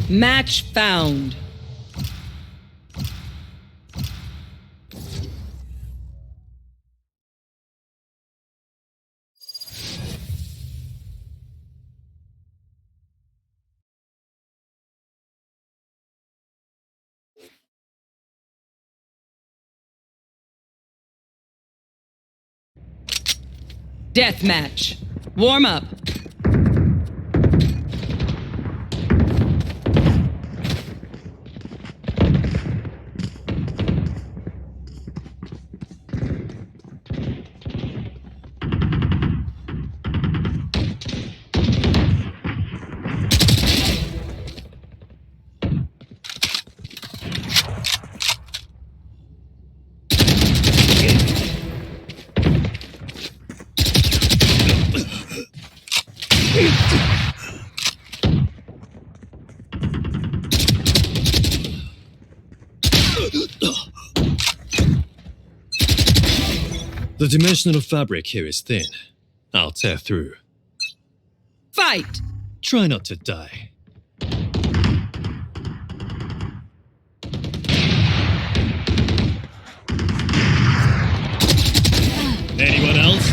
Match found. Deathmatch. Warm up. The dimensional fabric here is thin. I'll tear through. Fight! Try not to die. Anyone else?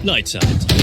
Lights out.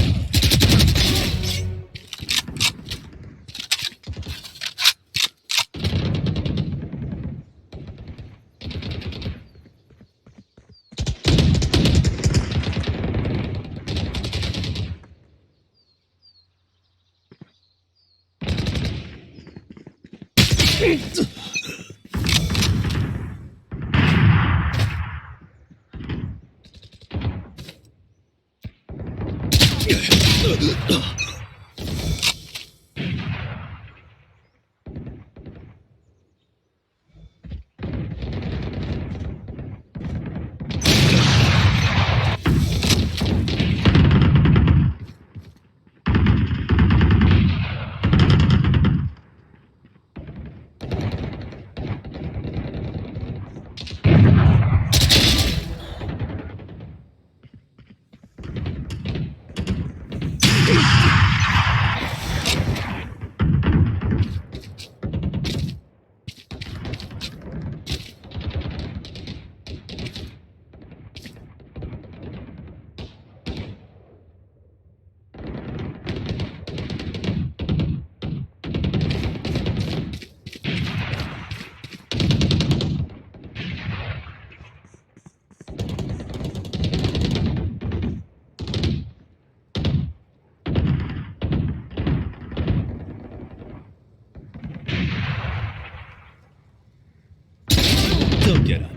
Don't get up.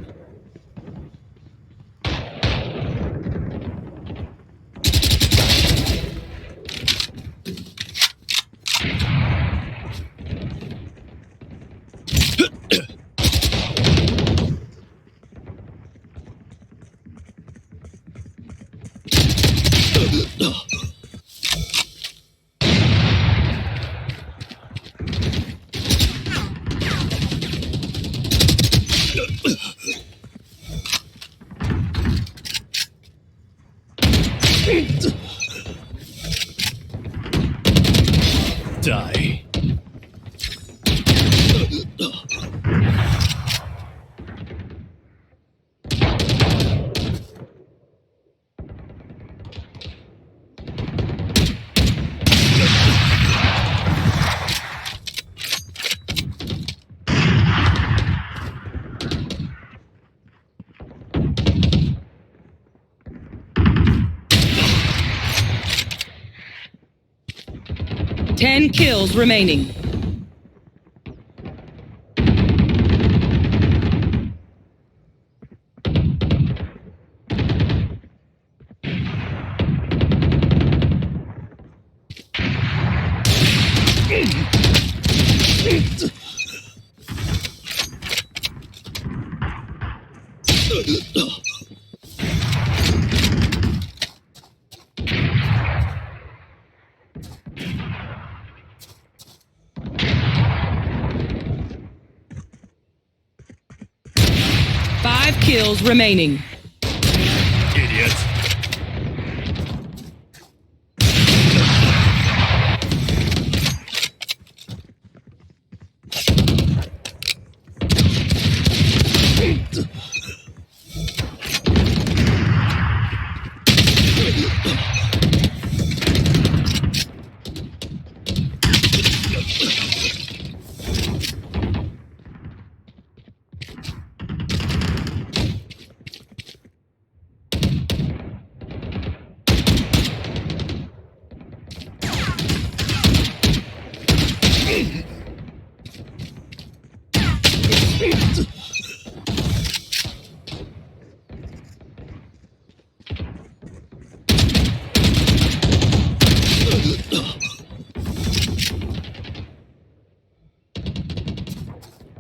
10 kills remaining. Five kills remaining. Idiot.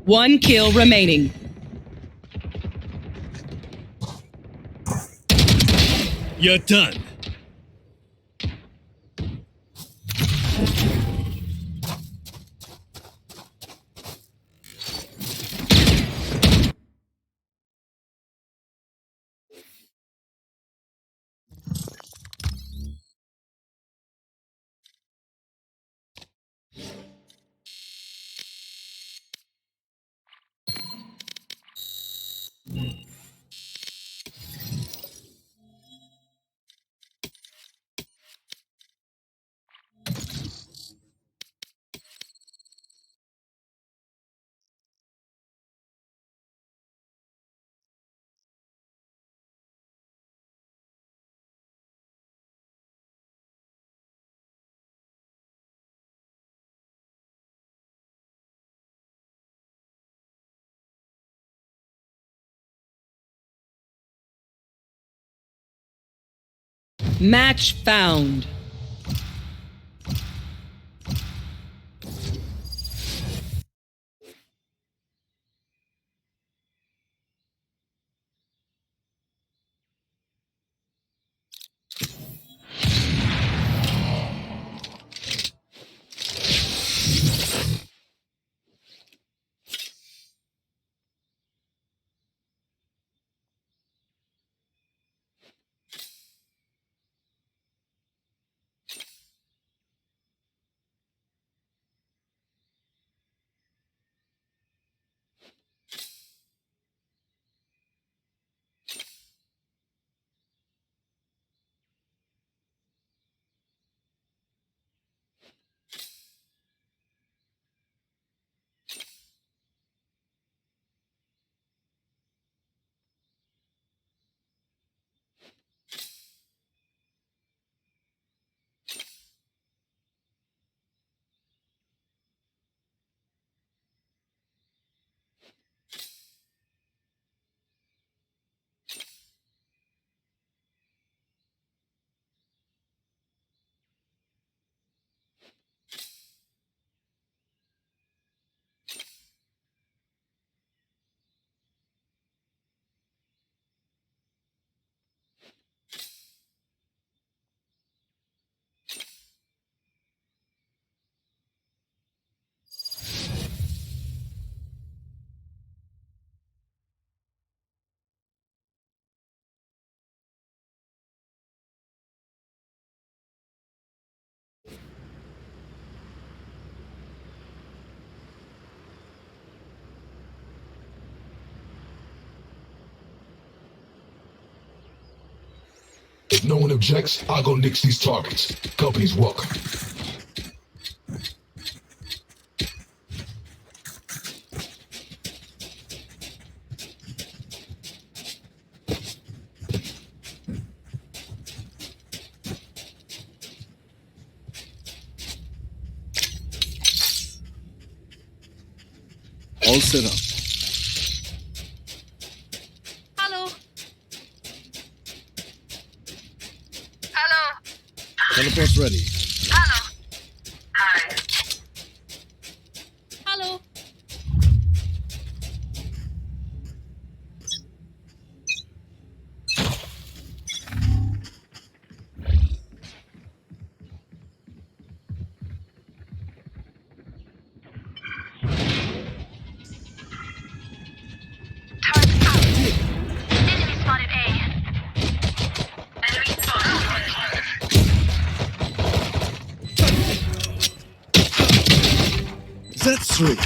One kill remaining. You're done. Match found. If no one objects, I'll go nix these targets. Company's welcome. All set up. Hello. Hello. Teleport's ready. Hello. Hi. Hello. Turret out. Enemy spotted A. Enemy spotted. That's three. Enemy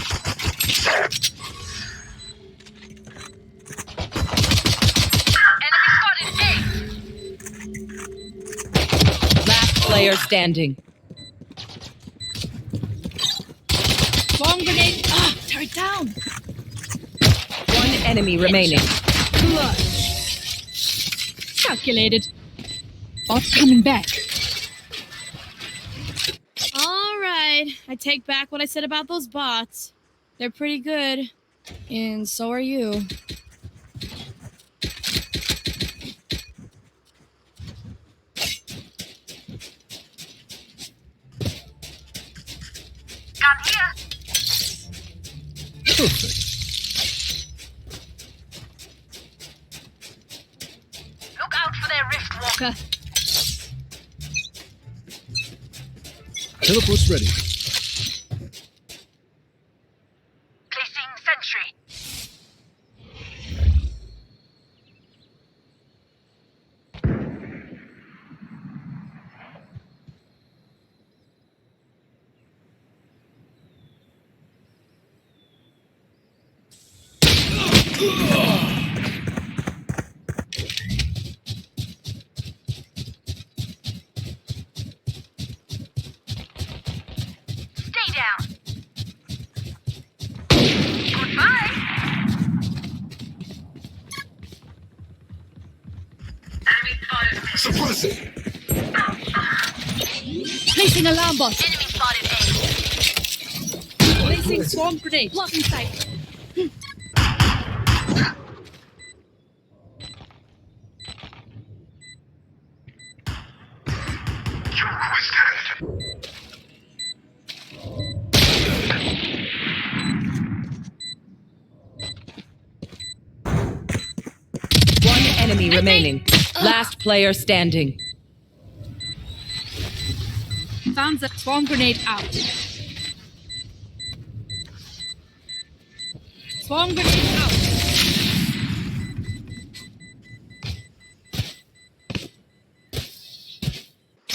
spotted A. Last player standing. Bomb grenade. Ah, turret down. One enemy remaining. Clutch. Calculated. Bot coming back. Alright, I take back what I said about those bots. They're pretty good. And so are you. Got here. Perfect. Look out for their rift walker. Teleport's ready. Placing sentry. Stay down. Goodbye. Enemy spotted. Suppress it. Placing alarm bot. Enemy spotted A. Placing swarm grenade. Blocking sight. One enemy remaining. Last player standing. Found the swarm grenade out. Swarm grenade out.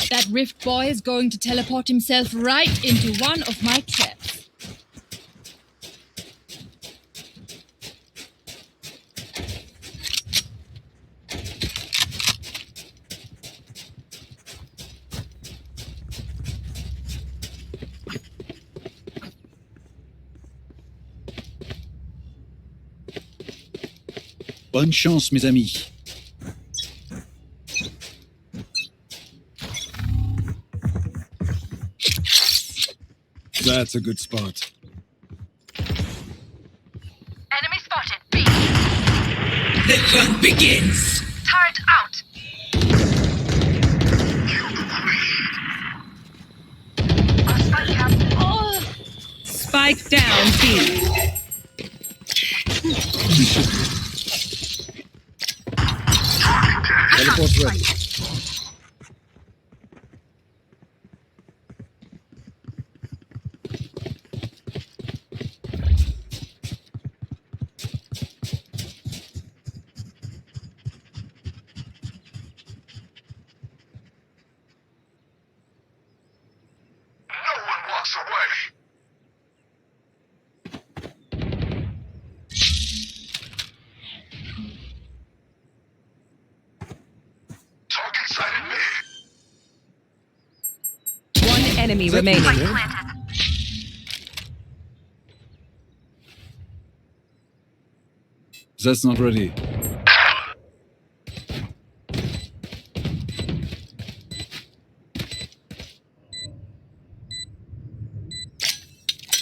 That rift boy is going to teleport himself right into one of my traps. Bonne chance, mes amis. That's a good spot. Enemy spotted. B. The hunt begins. Turret out. Spike out. Oh. Spike down B. Teleport's ready. No one walks away. Target sighted me. One enemy Is that remaining. you there? That's not ready.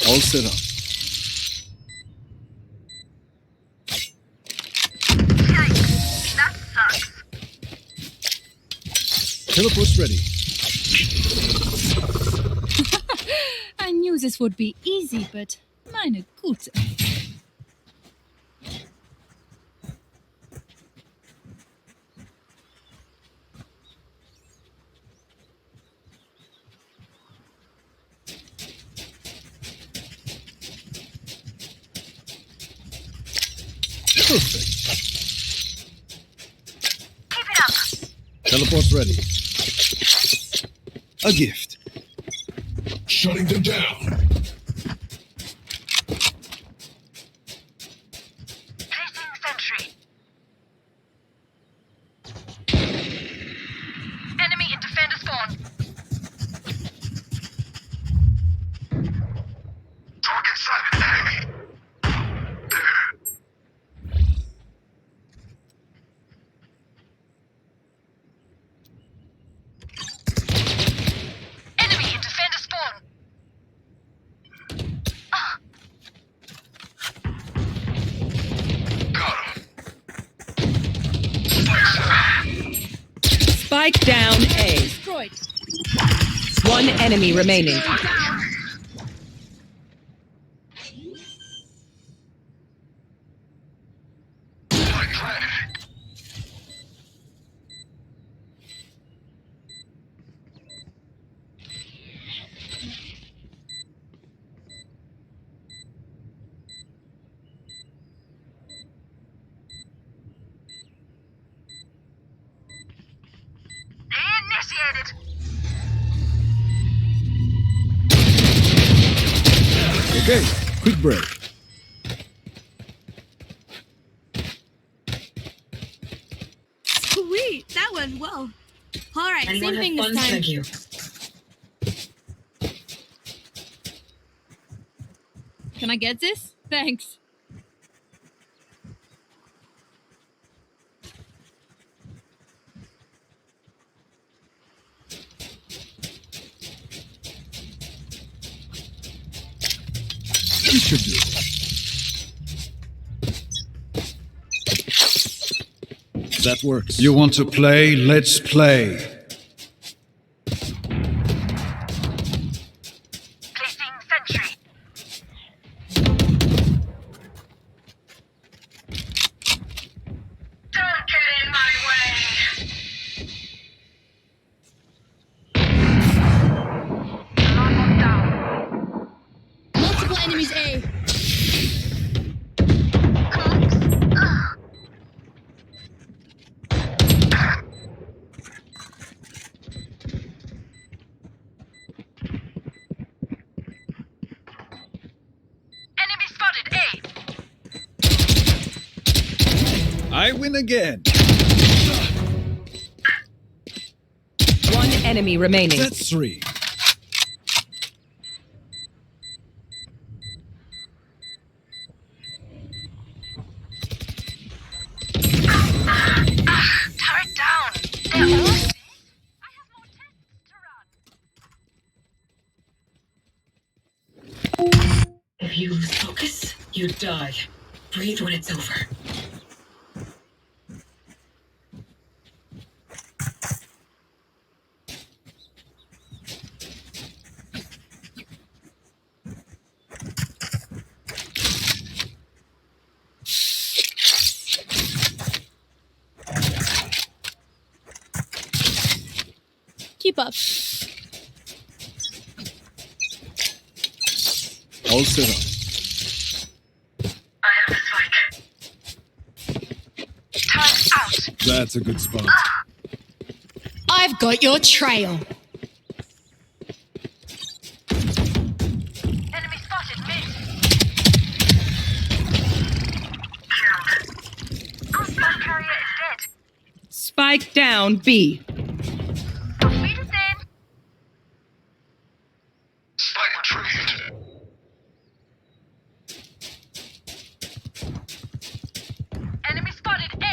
All set up. Teleport's ready. I knew this would be easy, but meine Gute. Perfect. Teleport's ready. A gift. Shutting them down. Placing sentry. Enemy in defender spawn. Target sighted. Enemy. Enemy in defender spawn. Got him. Spike down A. Destroyed. One enemy remaining. Spike planted. Initiated. Okay, quick break. Sweet, that went well. All right, Anyone same thing have this funds? time. Thank you. Can I get this? Thanks. You should do it. That works. You want to play? Let's play. Placing sentry. Don't get in my way. Alarm down. Multiple enemies A. Enemy spotted A. I win again. One enemy remaining. That's 3. Turret down. They're all safe. I have more tests to run. If you lose focus, you die. Breathe when it's over. Keep up. All set up. I have the spike. Turret out. That's a good spot. I've got your trail. Enemy spotted mid. Killed. Ghost bus carrier is dead. Spike down B. Auf Wiedersehen. Spike retrieved. Enemy spotted A.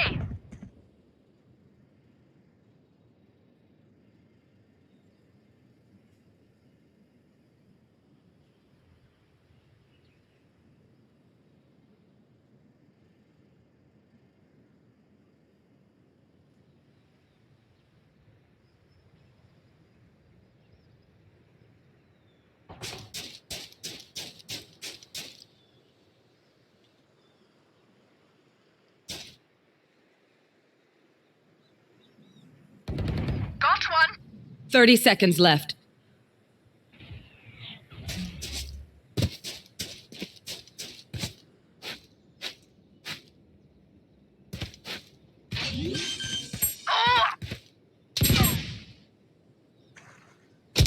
30 seconds left.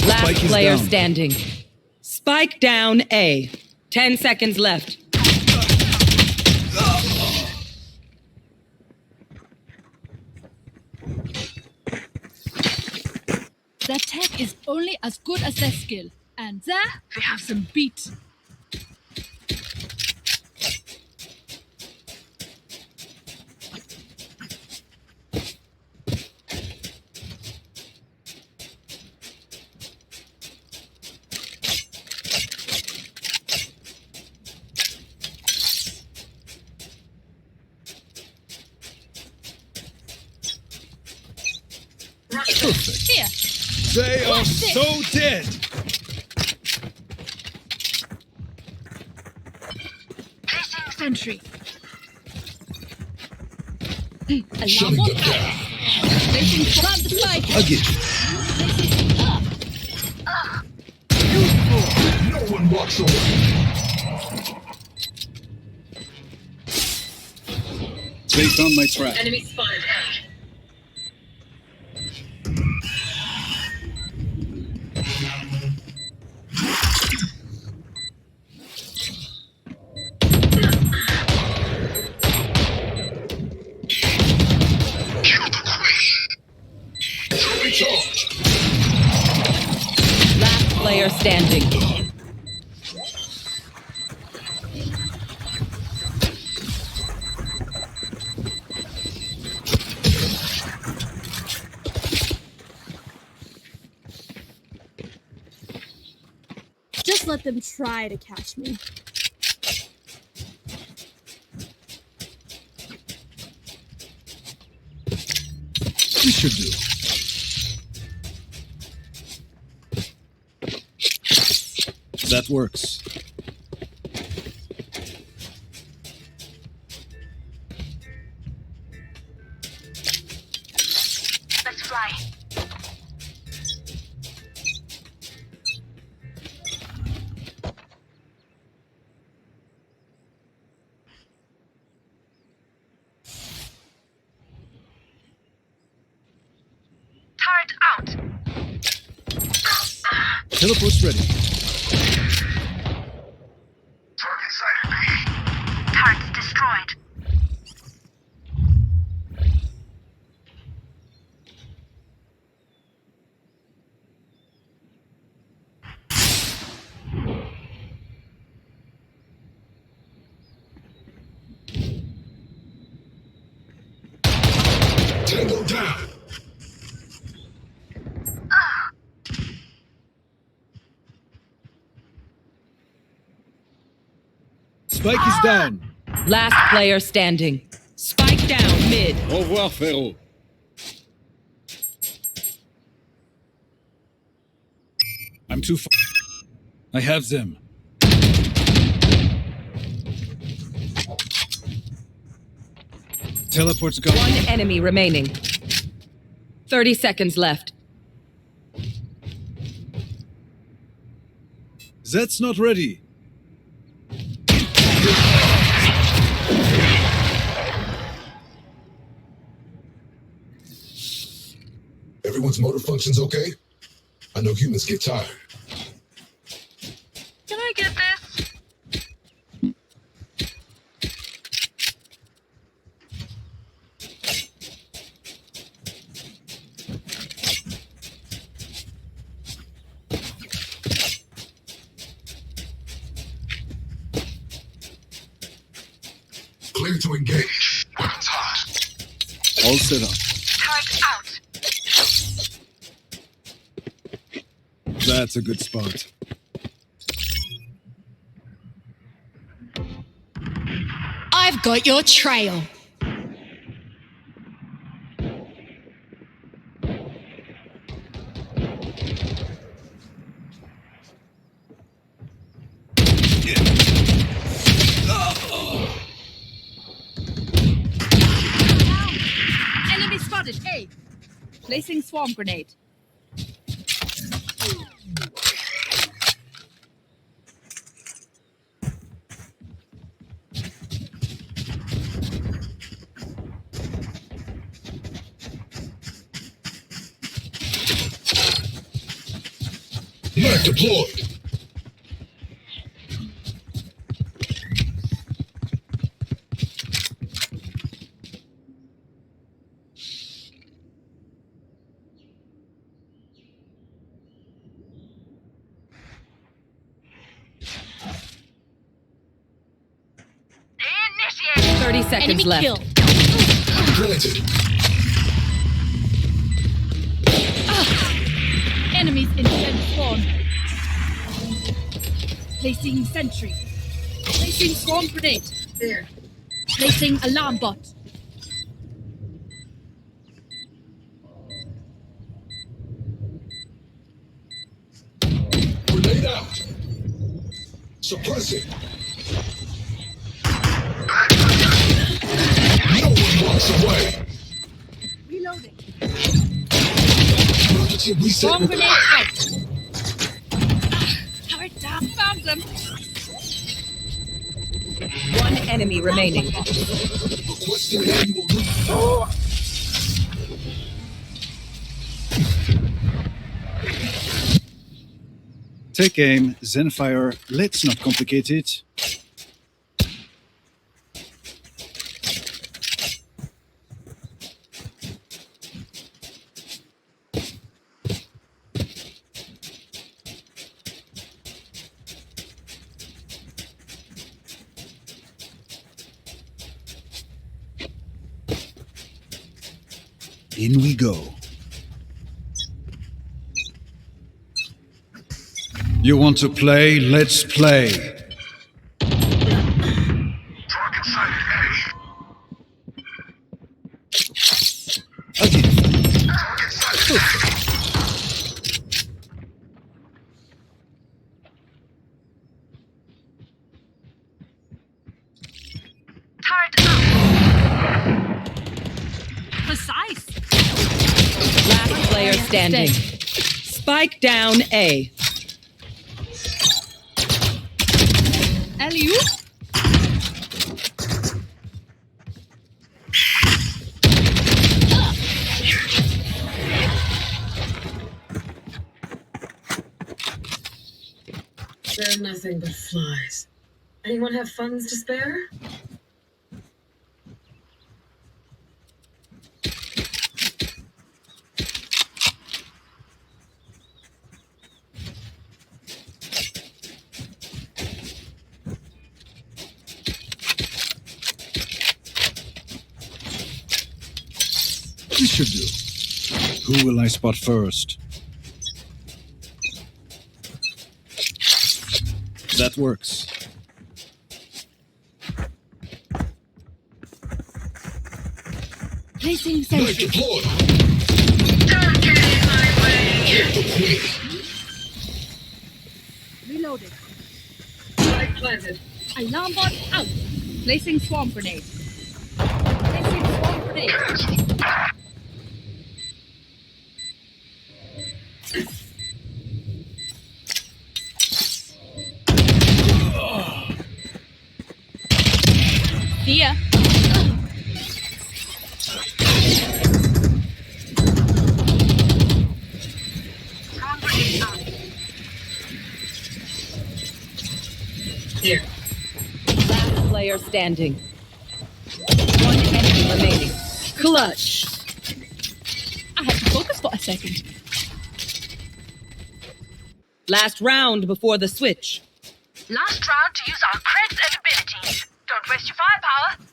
Last Spike is player down. standing. Spike down A. 10 seconds left. Their tech is only as good as their skill, and there we have some beat. Here, They are this. so dead. sentry. Alarm Shutting on them out. down. Placing plant the spike. I get you. No one walks away. They found my trap. Enemy spotted A. Recharge. Last player standing. Just let them try to catch me. We should do. That works. Let's fly. Turret out. Teleport's ready. Target sighted B. Turret destroyed. Tango down. Spike is down. Last player standing. Spike down mid. Au revoir, frérot. I'm too far. I have them. Teleport's gone. One enemy remaining. 30 seconds left. That's not ready. Everyone's motor functions okay? I know humans get tired. Can I get this? Clear to engage. Weapons hot. All set up. Turret out. That's a good spot. I've got your trail. Enemy spotted. A. Placing swarm grenade. Spike deployed. Initiate. 30 seconds Enemy left. kill. Planted. Enemies in defense spawn. Placing sentry. Placing swarm grenade. There. Placing alarm bot. Grenade out. Suppressing. No one walks away. Reloading. Emergency reset Swarm grenade required. out. Hurry down. Found them. One enemy remaining. Requesting annual leave. Take aim, Zenfire. Let's not complicate it. In we go. You want to play? Let's play. Target sighted A. Again. Target sighted A. Turret up. Precise. Last player standing. Spike down A. Alley-oop. They're nothing but flies. Anyone have funds to spare? This should do. Who will I spot first? That works. Placing Knife sentry. deployed. Don't get in my way. Deployed. Reloading. Spike planted. Alarm bot out. Placing swarm grenade. Placing swarm grenade. See ya. Here. Last player standing. One enemy remaining. Clutch. I had to focus for a second. Last round before the switch. Last round to use our creds and abilities. Don't waste your firepower.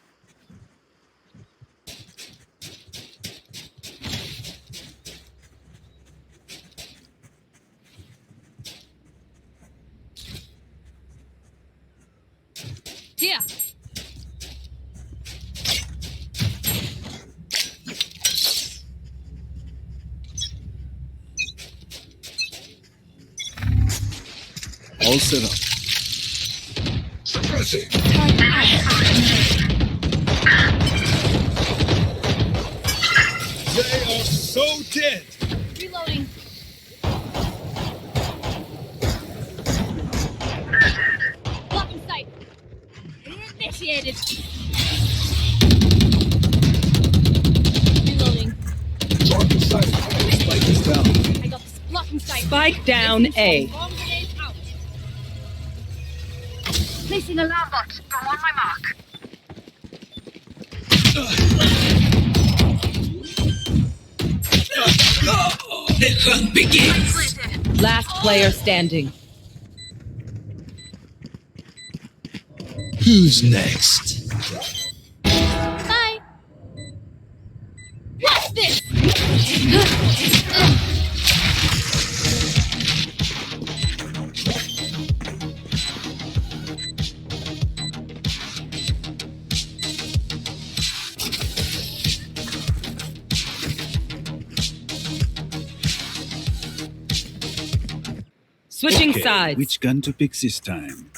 Here. All set up. Suppressing. They are so dead. Reloading. Blocking sight. Initiated. Reloading. Target sighted. Spike is down. I got this blocking sight. Spike down A. Swarm grenade. Placing alarm bot. Go on my mark. The hunt begins. Isolated. Last player standing. Who's next? Bye. What's this? Switching Okay, sides. which gun to pick this time?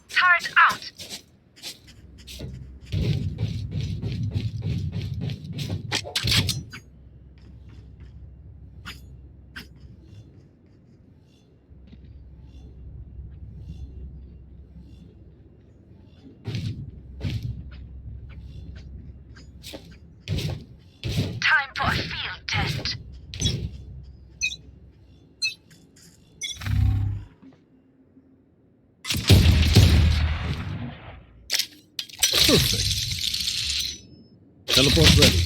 Turret out. Time for a field test. Perfect. Teleport ready.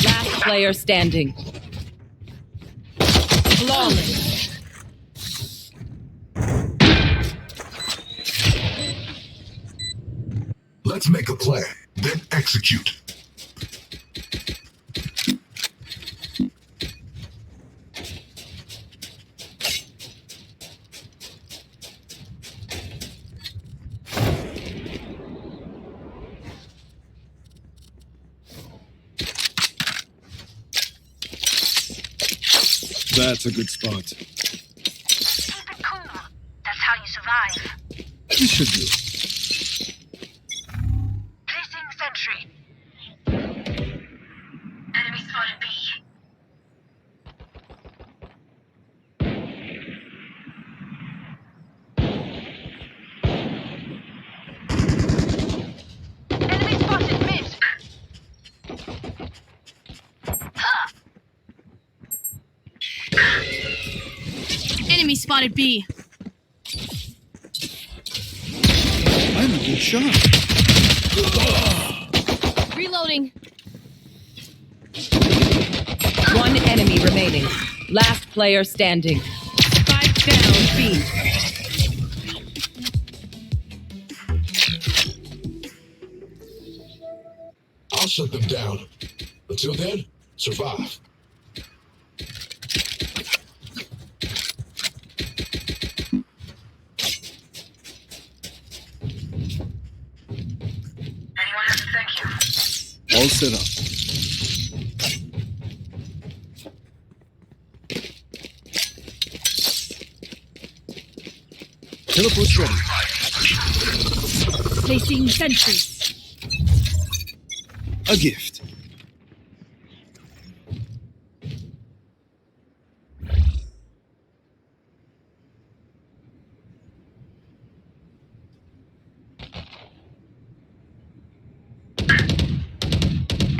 Last player standing. Flawless. Let's make a plan, then execute. That's a good spot. Keep it cool. That's how you survive. This should do. Placing sentry. Enemy spotted B. Enemy spotted mid. Ha! Enemy spotted B. I'm a good shot. Reloading. One enemy remaining. Last player standing. Spike down B. I'll shut them down. Until then, survive. Anyone else? Thank you. All set up. Teleport ready. Placing sentry. A gift.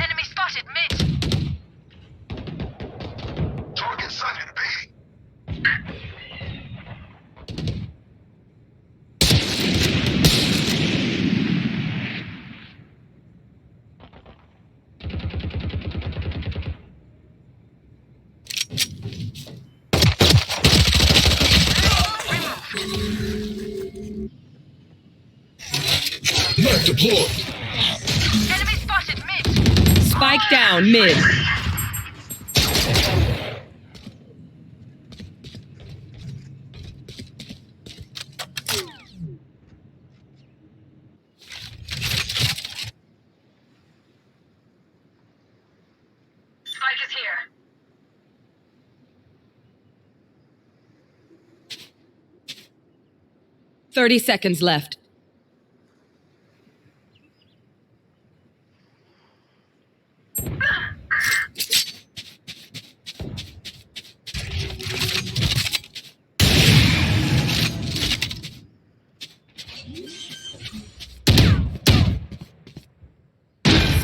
Enemy spotted mid. Target sighted B. Knife deployed. Enemy spotted mid. Spike down mid. Spike is here. 30 seconds left.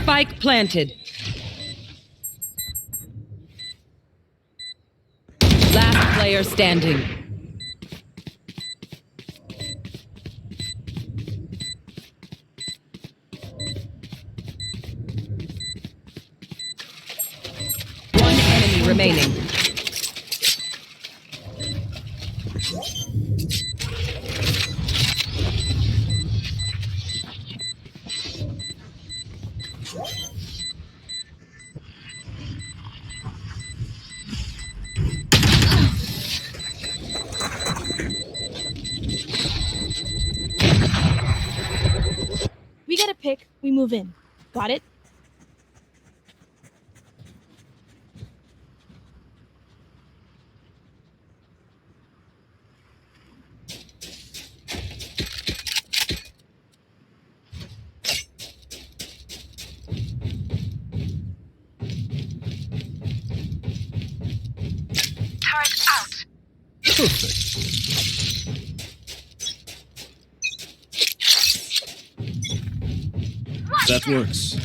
Spike planted. Last player standing. One enemy remaining. We get a pick, we move in. Got it? Turret out. Perfect. That works.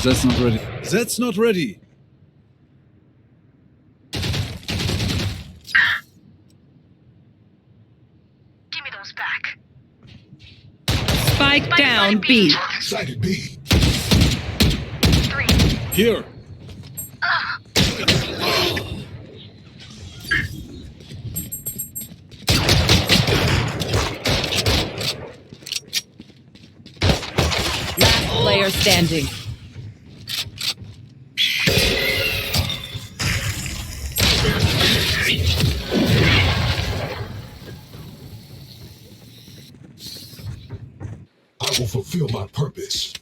That's not ready. That's not ready. Give me those back. Spike down B. Sighted B. 3. Here. Last player standing. I will fulfill my purpose.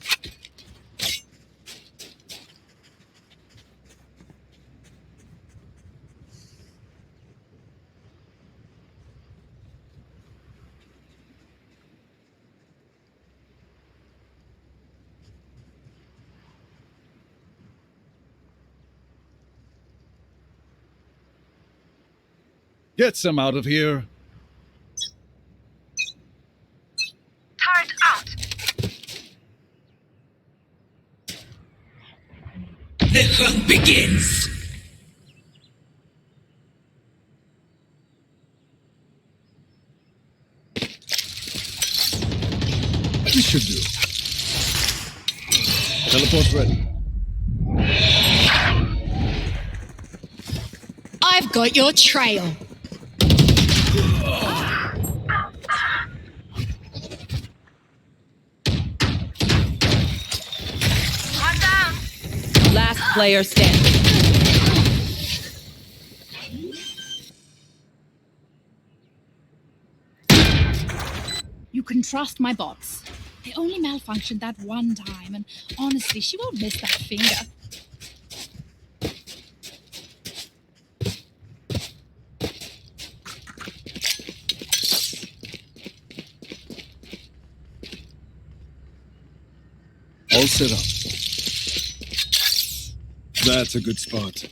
Get some out of here. Turret out. The hunt begins. This should do. Teleport ready. I've got your trail. One down. Last player standing. You can trust my bots. They only malfunctioned that one time, and honestly, she won't miss that finger. All set up. That's a good spot.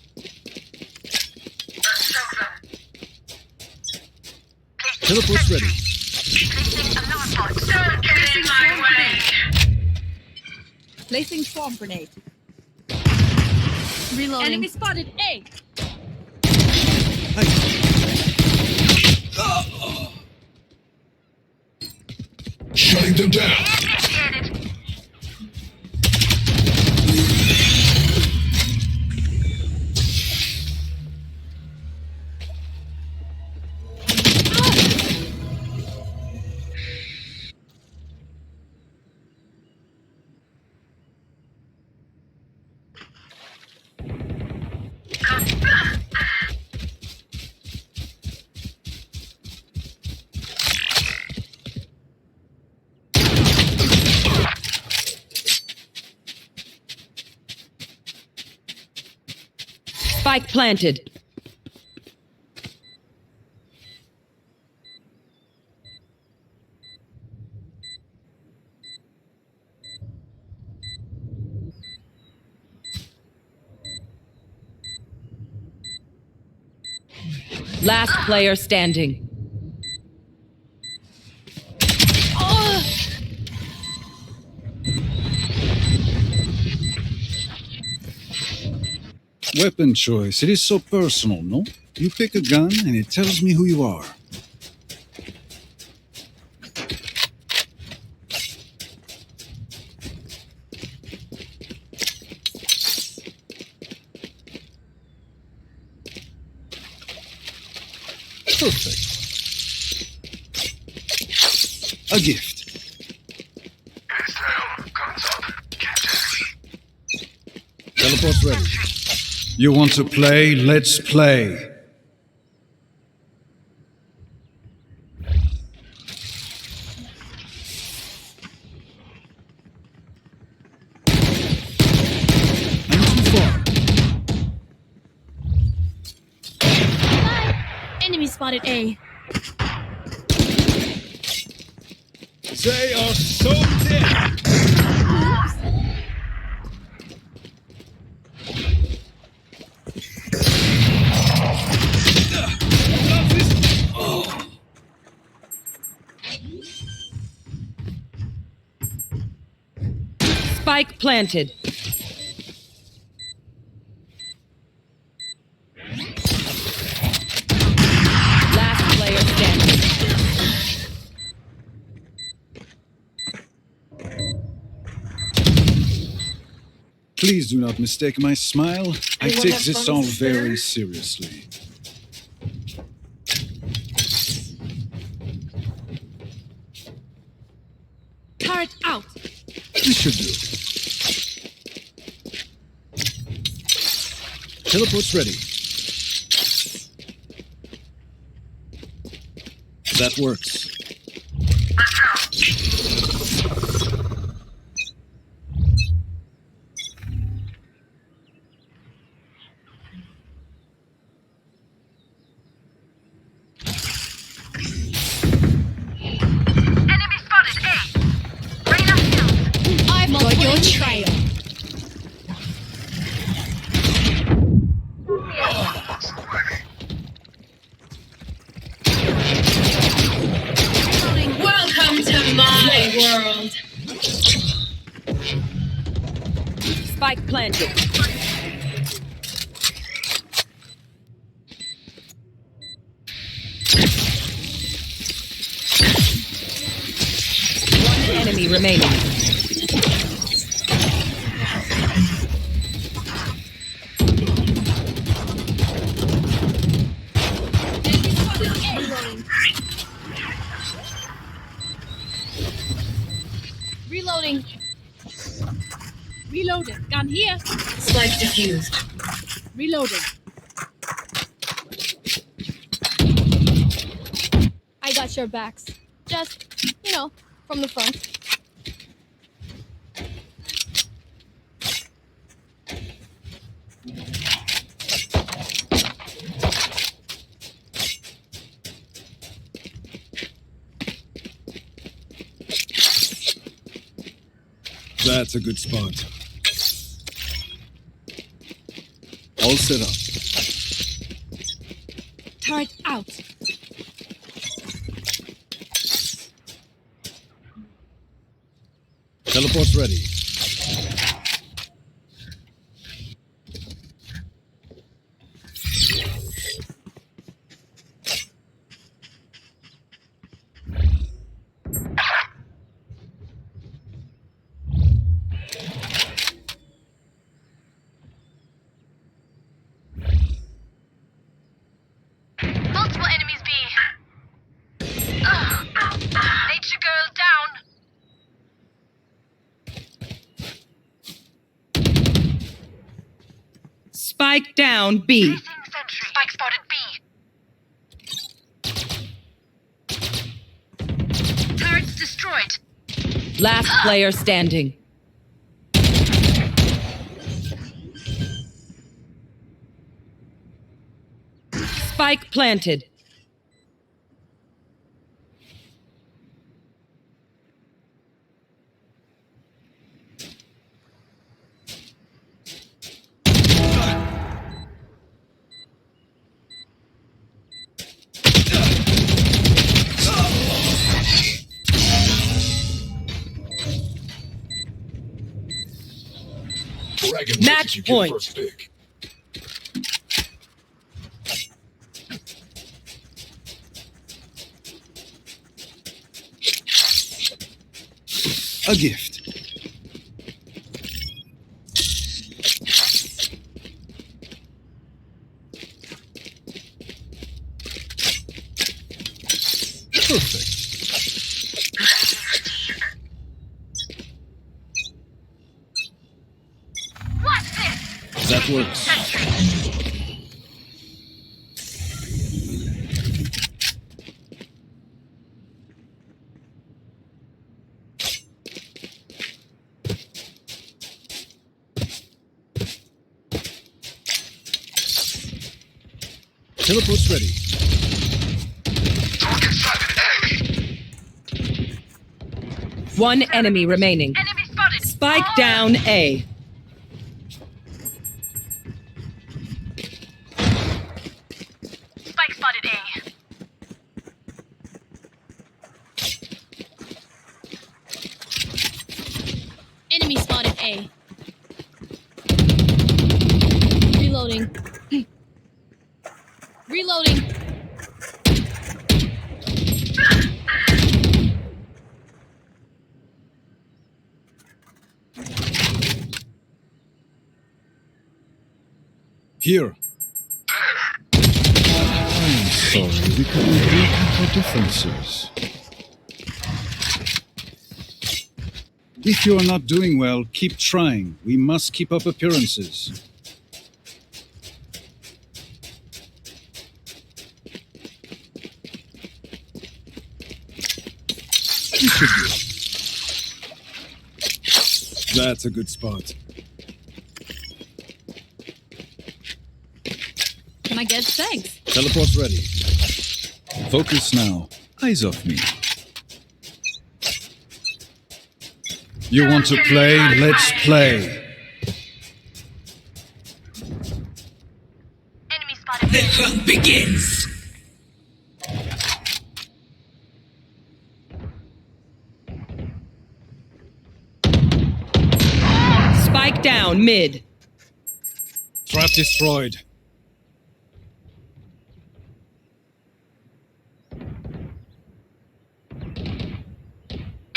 Teleport's ready. Placing a loot box. Don't get in my way. Placing swarm grenade. Reloading. Enemy spotted A. Shutting them down. Initiated. Spike planted. Last player standing. Weapon choice. It is so personal, no? You pick a gun and it tells me who you are. Perfect. A gift. Teleport's ready. You want to play? Let's play. I'm too far. Enemy spotted A. They are so dead. Spike planted. Last player standing. Please do not mistake my smile. I Anyone take have this funds all to spare? very seriously. Turret out. This should do. Teleport's ready. That works. Enemy spotted A. Reyna killed. I've got your trail. Welcome to my world. Spike planted. One enemy remaining. Reloading. Reloading. Gun here. Spike diffused. Reloading. I got your backs. Just, from the front. That's a good spot. All set up. Turret out. Teleport's ready. Multiple enemies B. Nature girl down. Spike down B. Placing sentry. Spike spotted B. Turrets destroyed. Last player standing. Spike planted. Dragon Match you get point. first pick. A gift. Perfect. What's this? That works. Teleport's ready. One enemy remaining. Enemy spotted. Spike down A. Spike spotted A. Enemy spotted A. Reloading. Reloading. Here. I'm sorry, we couldn't recap our differences. If you are not doing well, keep trying. We must keep up appearances. You should be. That's a good spot. Can I get thanks? Teleport's ready. Focus now. Eyes off me. You want to play? Let's play. Enemy spotted The A. hunt begins. Spike down mid. Trap destroyed.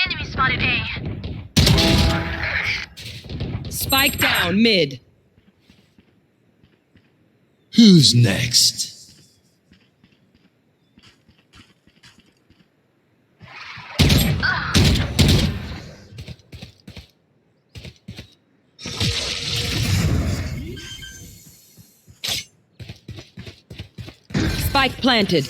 Enemy spotted A. Spike down mid. Who's next? Spike planted.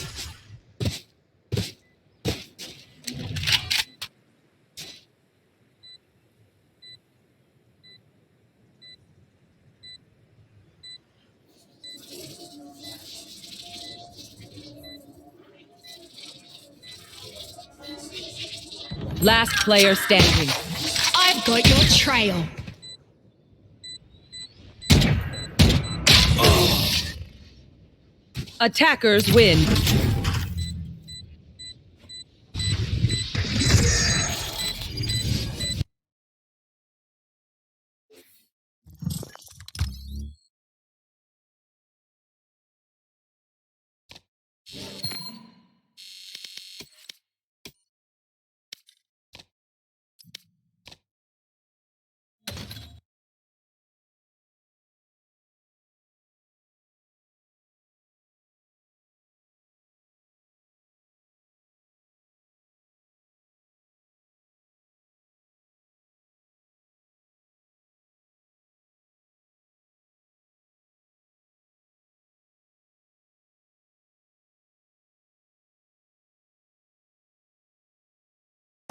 Last player standing. I've got your trail. Attackers win.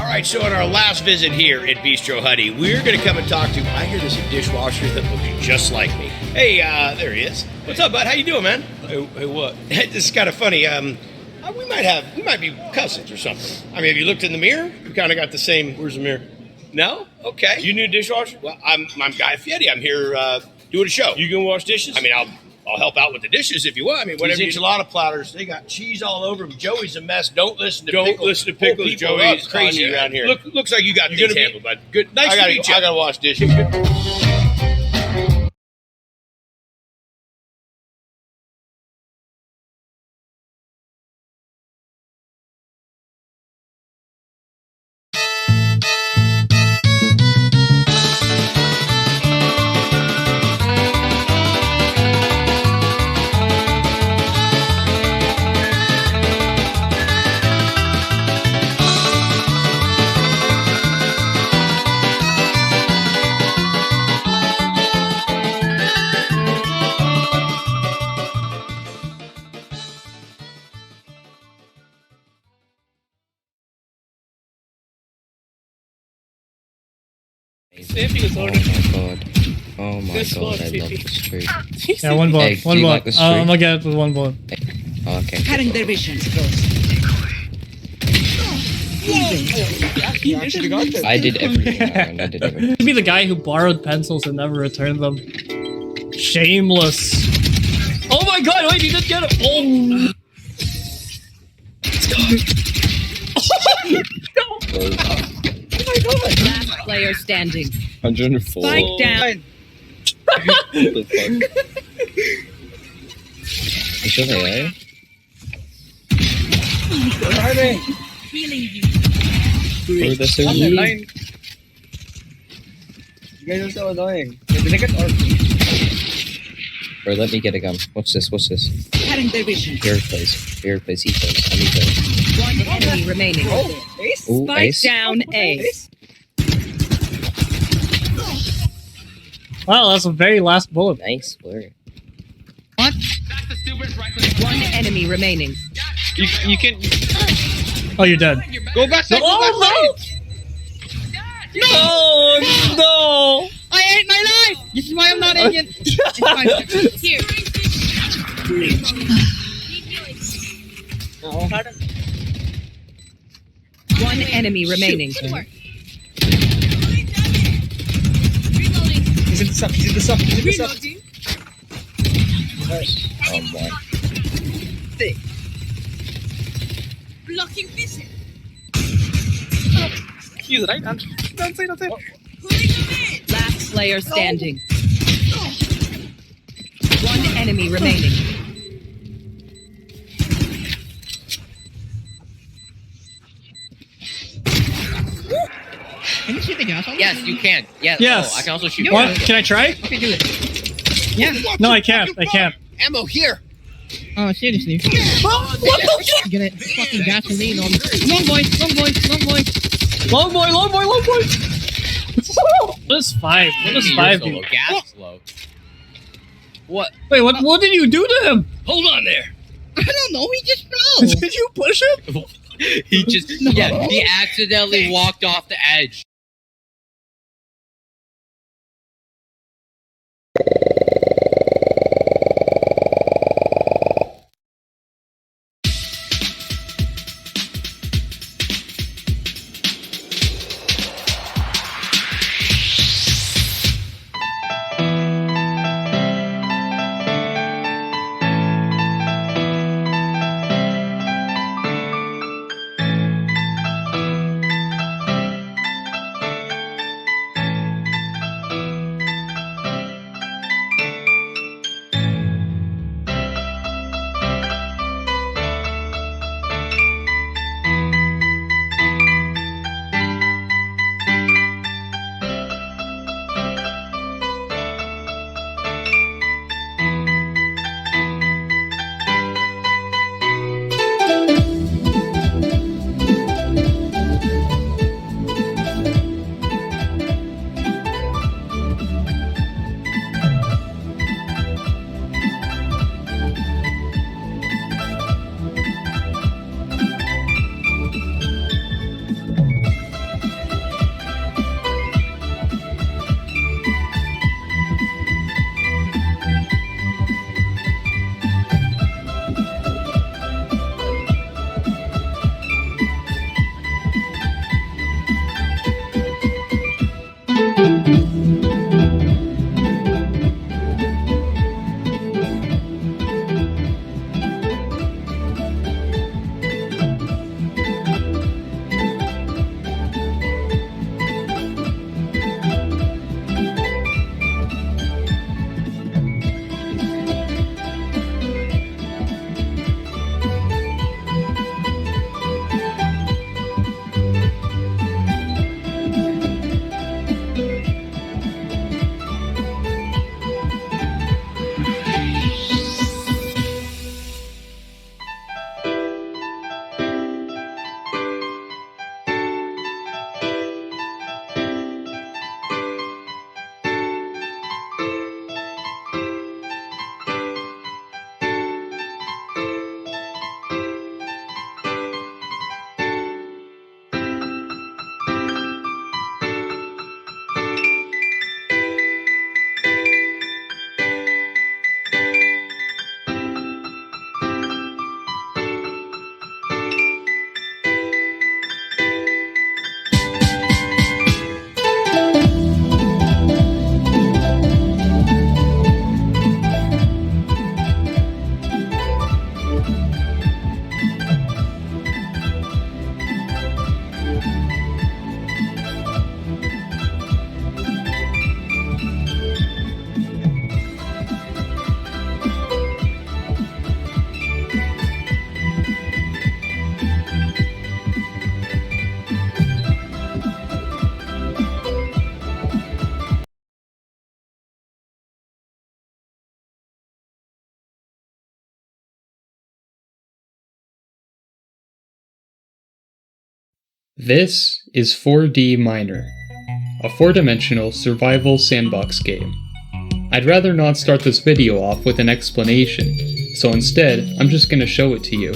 All right, so on our last visit here at Bistro Huddy, we're going to come and talk to, I hear there's a dishwasher that looks just like me. Hey, there he is. What's up, bud? How you doing, man? Hey, what? This is kind of funny. We might be cousins or something. I mean, have you looked in the mirror? We kind of got the same. Where's the mirror? No? Okay. You new dishwasher? Well, I'm Guy Fieri. I'm here doing a show. You gonna wash dishes? I mean, I'll help out with the dishes if you want. I mean, whatever. These enchilada platters, they got cheese all over them. Joey's a mess. Don't listen to pickles. Joey's crazy around here. Looks like you got things handled, bud. Good. Nice to meet you. I gotta wash dishes. Oh my god, I love this tree. Yeah, one ball. Hey, One ball. like I'm gonna get it with one ball. Oh, okay. Cutting their vision. I did everything. Aaron, I did everything. You'd be the guy who borrowed pencils and never returned them. Shameless. Oh my god, wait, you didn't get it. Oh. Last player standing. 104. Spike down. What the fuck? It's okay, eh? Healing you. Oh, that's so mean. You guys are so annoying. Bro, let me get a gun. What's this? What's this? Cutting their vision. Here, please. Here, please. He plays. I need those. One enemy remaining. Ace? Ooh, Spike ace. down A. Wow, that's the very last bullet. Nice. Where? One enemy remaining. You can... Oh, you're dead. Go back side, go back side! No! No! I ate my life! This is why I'm not Indian. It's fine. Here. One enemy remaining. Good work. He's in the sub, he's in the sub, he's in the sub. Oh my. Blocking vision. He's right hand. Don't say nothing. Last player standing. One enemy remaining. Can you shoot the gas? Yes, you can. Yes. Yes. Oh, I can also shoot. What? Can I try? Okay, do it. Yeah. No, I can't. I can't. Ammo here. Oh, seriously. Get it. Fucking gasoline on. Long boy, long boy, long boy. Long boy, long boy, long boy. What is 5? What does 5 do? Gas slow. What? Wait, what did you do to him? Hold on there. I don't know, he just fell. Did you push him? He just yeah, he accidentally walked off the edge. This is 4D Miner, a 4-dimensional survival sandbox game. I'd rather not start this video off with an explanation, so instead, I'm just gonna show it to you.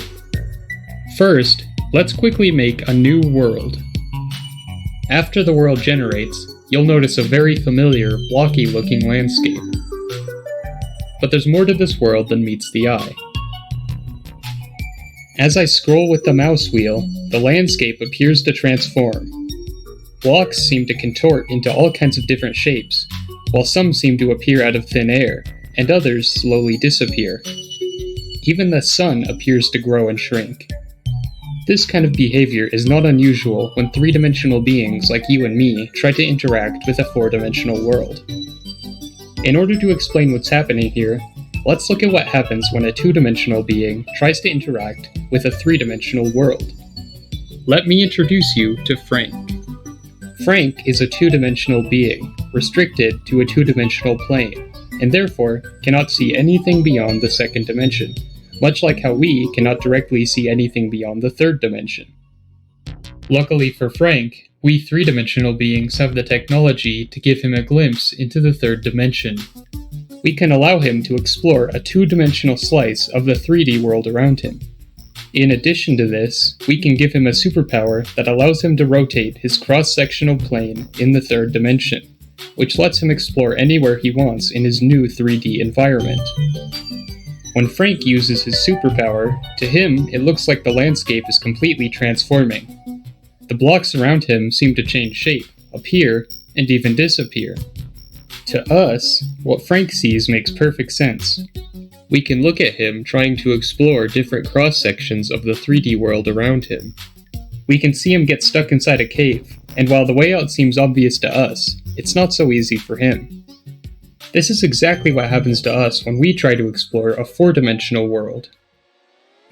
First, let's quickly make a new world. After the world generates, you'll notice a very familiar, blocky-looking landscape. But there's more to this world than meets the eye. As I scroll with the mouse wheel, the landscape appears to transform. Blocks seem to contort into all kinds of different shapes, while some seem to appear out of thin air, and others slowly disappear. Even the sun appears to grow and shrink. This kind of behavior is not unusual when 3-dimensional beings like you and me try to interact with a 4-dimensional world. In order to explain what's happening here, let's look at what happens when a 2-dimensional being tries to interact with a 3-dimensional world. Let me introduce you to Frank. Frank is a 2-dimensional being, restricted to a 2-dimensional plane, and therefore cannot see anything beyond the 2nd dimension, much like how we cannot directly see anything beyond the 3rd dimension. Luckily for Frank, we 3-dimensional beings have the technology to give him a glimpse into the 3rd dimension. We can allow him to explore a 2-dimensional slice of the 3D world around him. In addition to this, we can give him a superpower that allows him to rotate his cross-sectional plane in the 3rd dimension, which lets him explore anywhere he wants in his new 3D environment. When Frank uses his superpower, to him it looks like the landscape is completely transforming. The blocks around him seem to change shape, appear, and even disappear. To us, what Frank sees makes perfect sense. We can look at him trying to explore different cross-sections of the 3D world around him. We can see him get stuck inside a cave, and while the way out seems obvious to us, it's not so easy for him. This is exactly what happens to us when we try to explore a 4-dimensional world.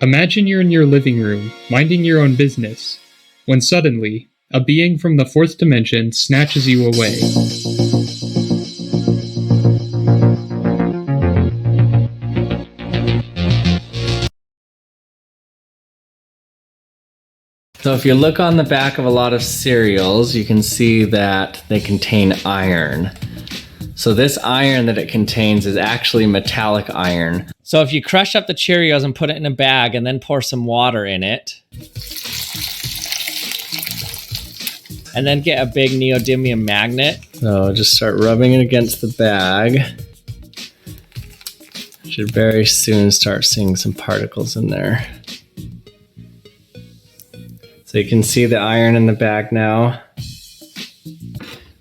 Imagine you're in your living room, minding your own business, when suddenly, a being from the 4th dimension snatches you away. So if you look on the back of a lot of cereals, you can see that they contain iron. So this iron that it contains is actually metallic iron. So if you crush up the Cheerios and put it in a bag and then pour some water in it, and then get a big neodymium magnet. So just start rubbing it against the bag. Should very soon start seeing some particles in there. So you can see the iron in the bag now.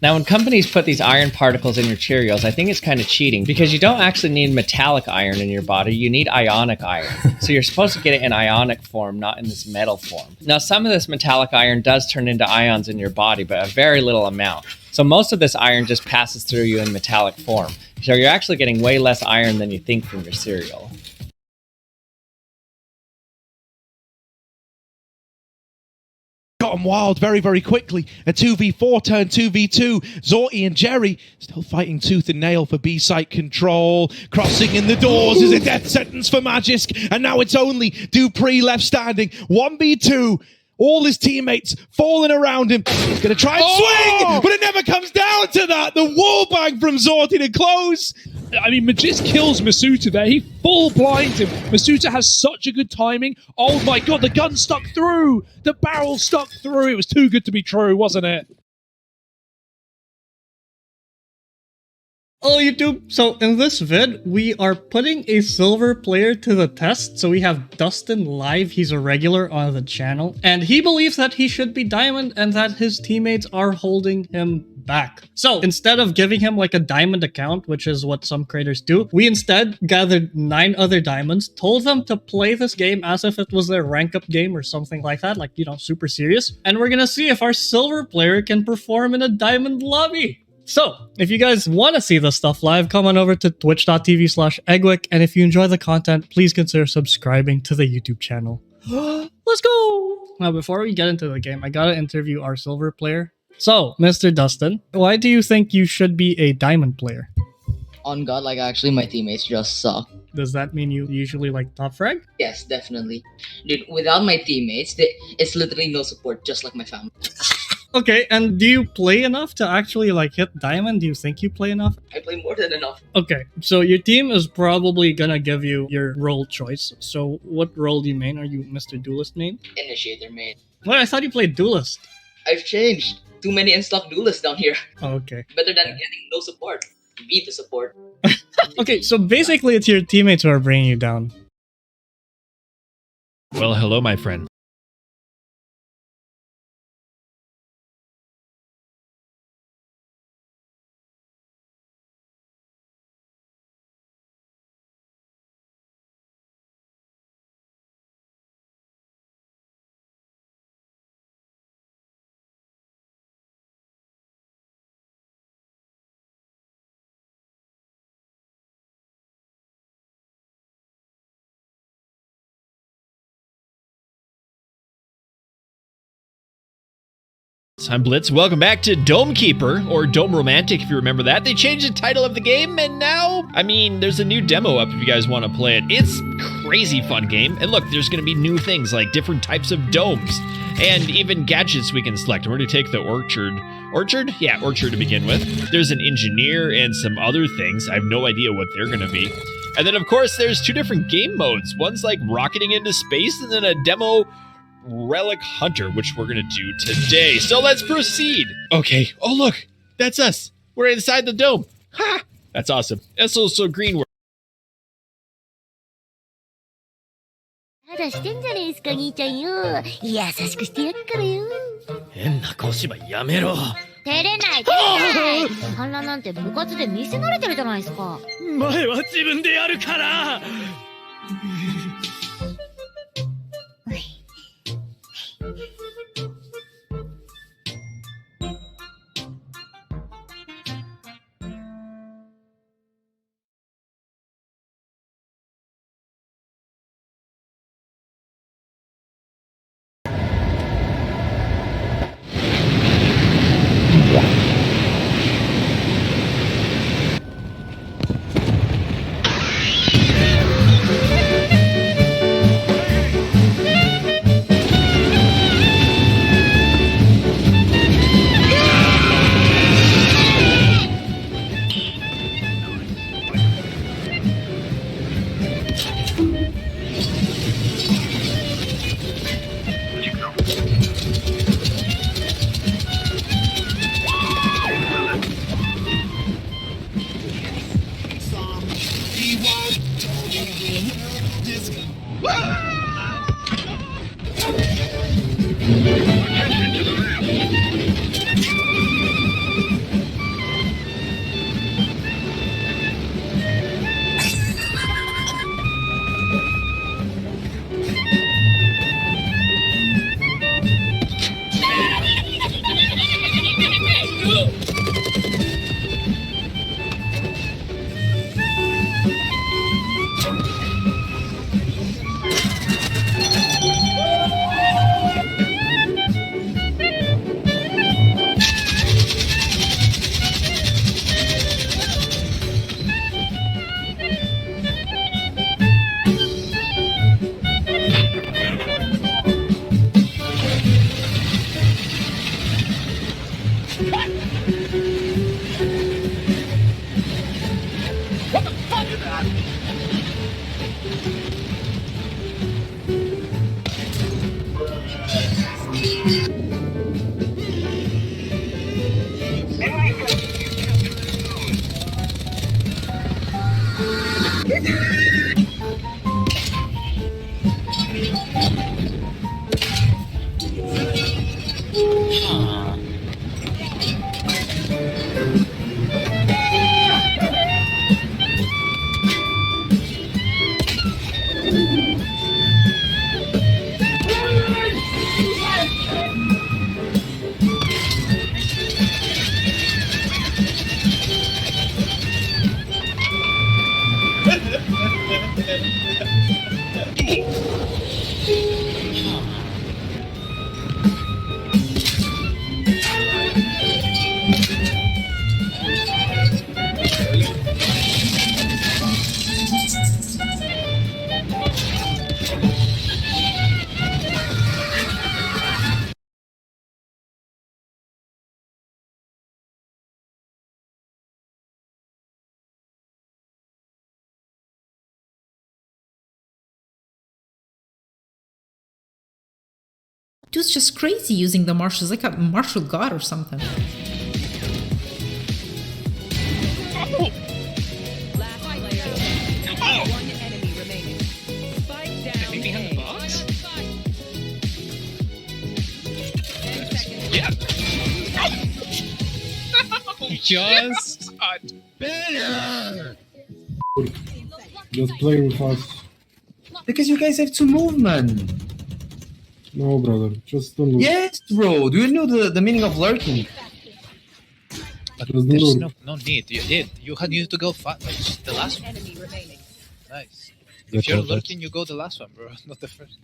Now, when companies put these iron particles in your Cheerios, I think it's kind of cheating because you don't actually need metallic iron in your body. You need ionic iron. So you're supposed to get it in ionic form, not in this metal form. Now, some of this metallic iron does turn into ions in your body, but a very little amount. So most of this iron just passes through you in metallic form. So you're actually getting way less iron than you think from your cereal. Got them wild very, very quickly. A 2v4 turned 2v2. Zorty and Jerry still fighting tooth and nail for B-site control. Crossing in the doors is a death sentence for Magisk. And now it's only Dupree left standing. 1v2. All his teammates falling around him. He's going to try and swing, but it never comes down to that. The wall bang from Zorty to close. I mean, Magisk kills Masuta there. He full blinds him. Masuta has such a good timing. Oh my god, the gun stuck through. The barrel stuck through. It was too good to be true, wasn't it? Hello YouTube, so in this vid, we are putting a silver player to the test. So we have Dustin live, he's a regular on the channel, and he believes that he should be diamond and that his teammates are holding him back. So instead of giving him like a diamond account, which is what some creators do, we instead gathered 9 other diamonds, told them to play this game as if it was their rank up game or something like that, like, you know, super serious. And we're gonna see if our silver player can perform in a diamond lobby. So, if you guys want to see this stuff live, come on over to twitch.tv/eggwick, and if you enjoy the content, please consider subscribing to the YouTube channel. Let's go! Now, before we get into the game, I gotta interview our silver player. So, Mr. Dustin, why do you think you should be a diamond player? On God, like, actually, my teammates just suck. Does that mean you usually like top frag? Yes, definitely. Dude, without my teammates, it's literally no support, just like my family. Okay, and do you play enough to actually like hit diamond? Do you think you play enough? I play more than enough. Okay, so your team is probably gonna give you your role choice. So what role do you main? Are you Mr. Duelist main? Initiator main. What? I thought you played Duelist. I've changed. Too many in-stock duelists down here. Oh, okay. Better than getting no support. Be the support. Okay, so basically it's your teammates who are bringing you down. Well, hello, my friend. I'm Blitz. Welcome back to Dome Keeper, or Dome Romantic if you remember that. They changed the title of the game, and now, I mean, there's a new demo up if you guys want to play it. It's crazy fun game, and look, there's going to be new things like different types of domes, and even gadgets we can select. We're going to take the Orchard. Orchard? Yeah, Orchard to begin with. There's an Engineer and some other things. I have no idea what they're going to be. And then, of course, there's two different game modes. One's like rocketing into space, and then a demo Relic Hunter, which we're gonna do today. So let's proceed. Okay. Oh, look. That's us. We're inside the dome. Ha! That's awesome. That's also green. ただしてんじゃねえすか兄ちゃんよ。優しくしてやっからよ。変な小芝居やめろ。照れない照れない。反乱なんて部活で見せ慣れてるじゃないですか。前は自分でやるから。Dude's just crazy using the marshals, like a martial god or something. One enemy remaining. Spike down. Behind the box? 10 seconds. Yeah. Just better. Just play with us. Because you guys have two movement. No, brother. Just don't look. Yes, bro. Do you know the meaning of lurking? Just don't There's look. no need. You did. You had needed to go fast. Like, the last one. Enemy remaining. Nice. Good If you're job, lurking, you go the last one, bro. Not the first.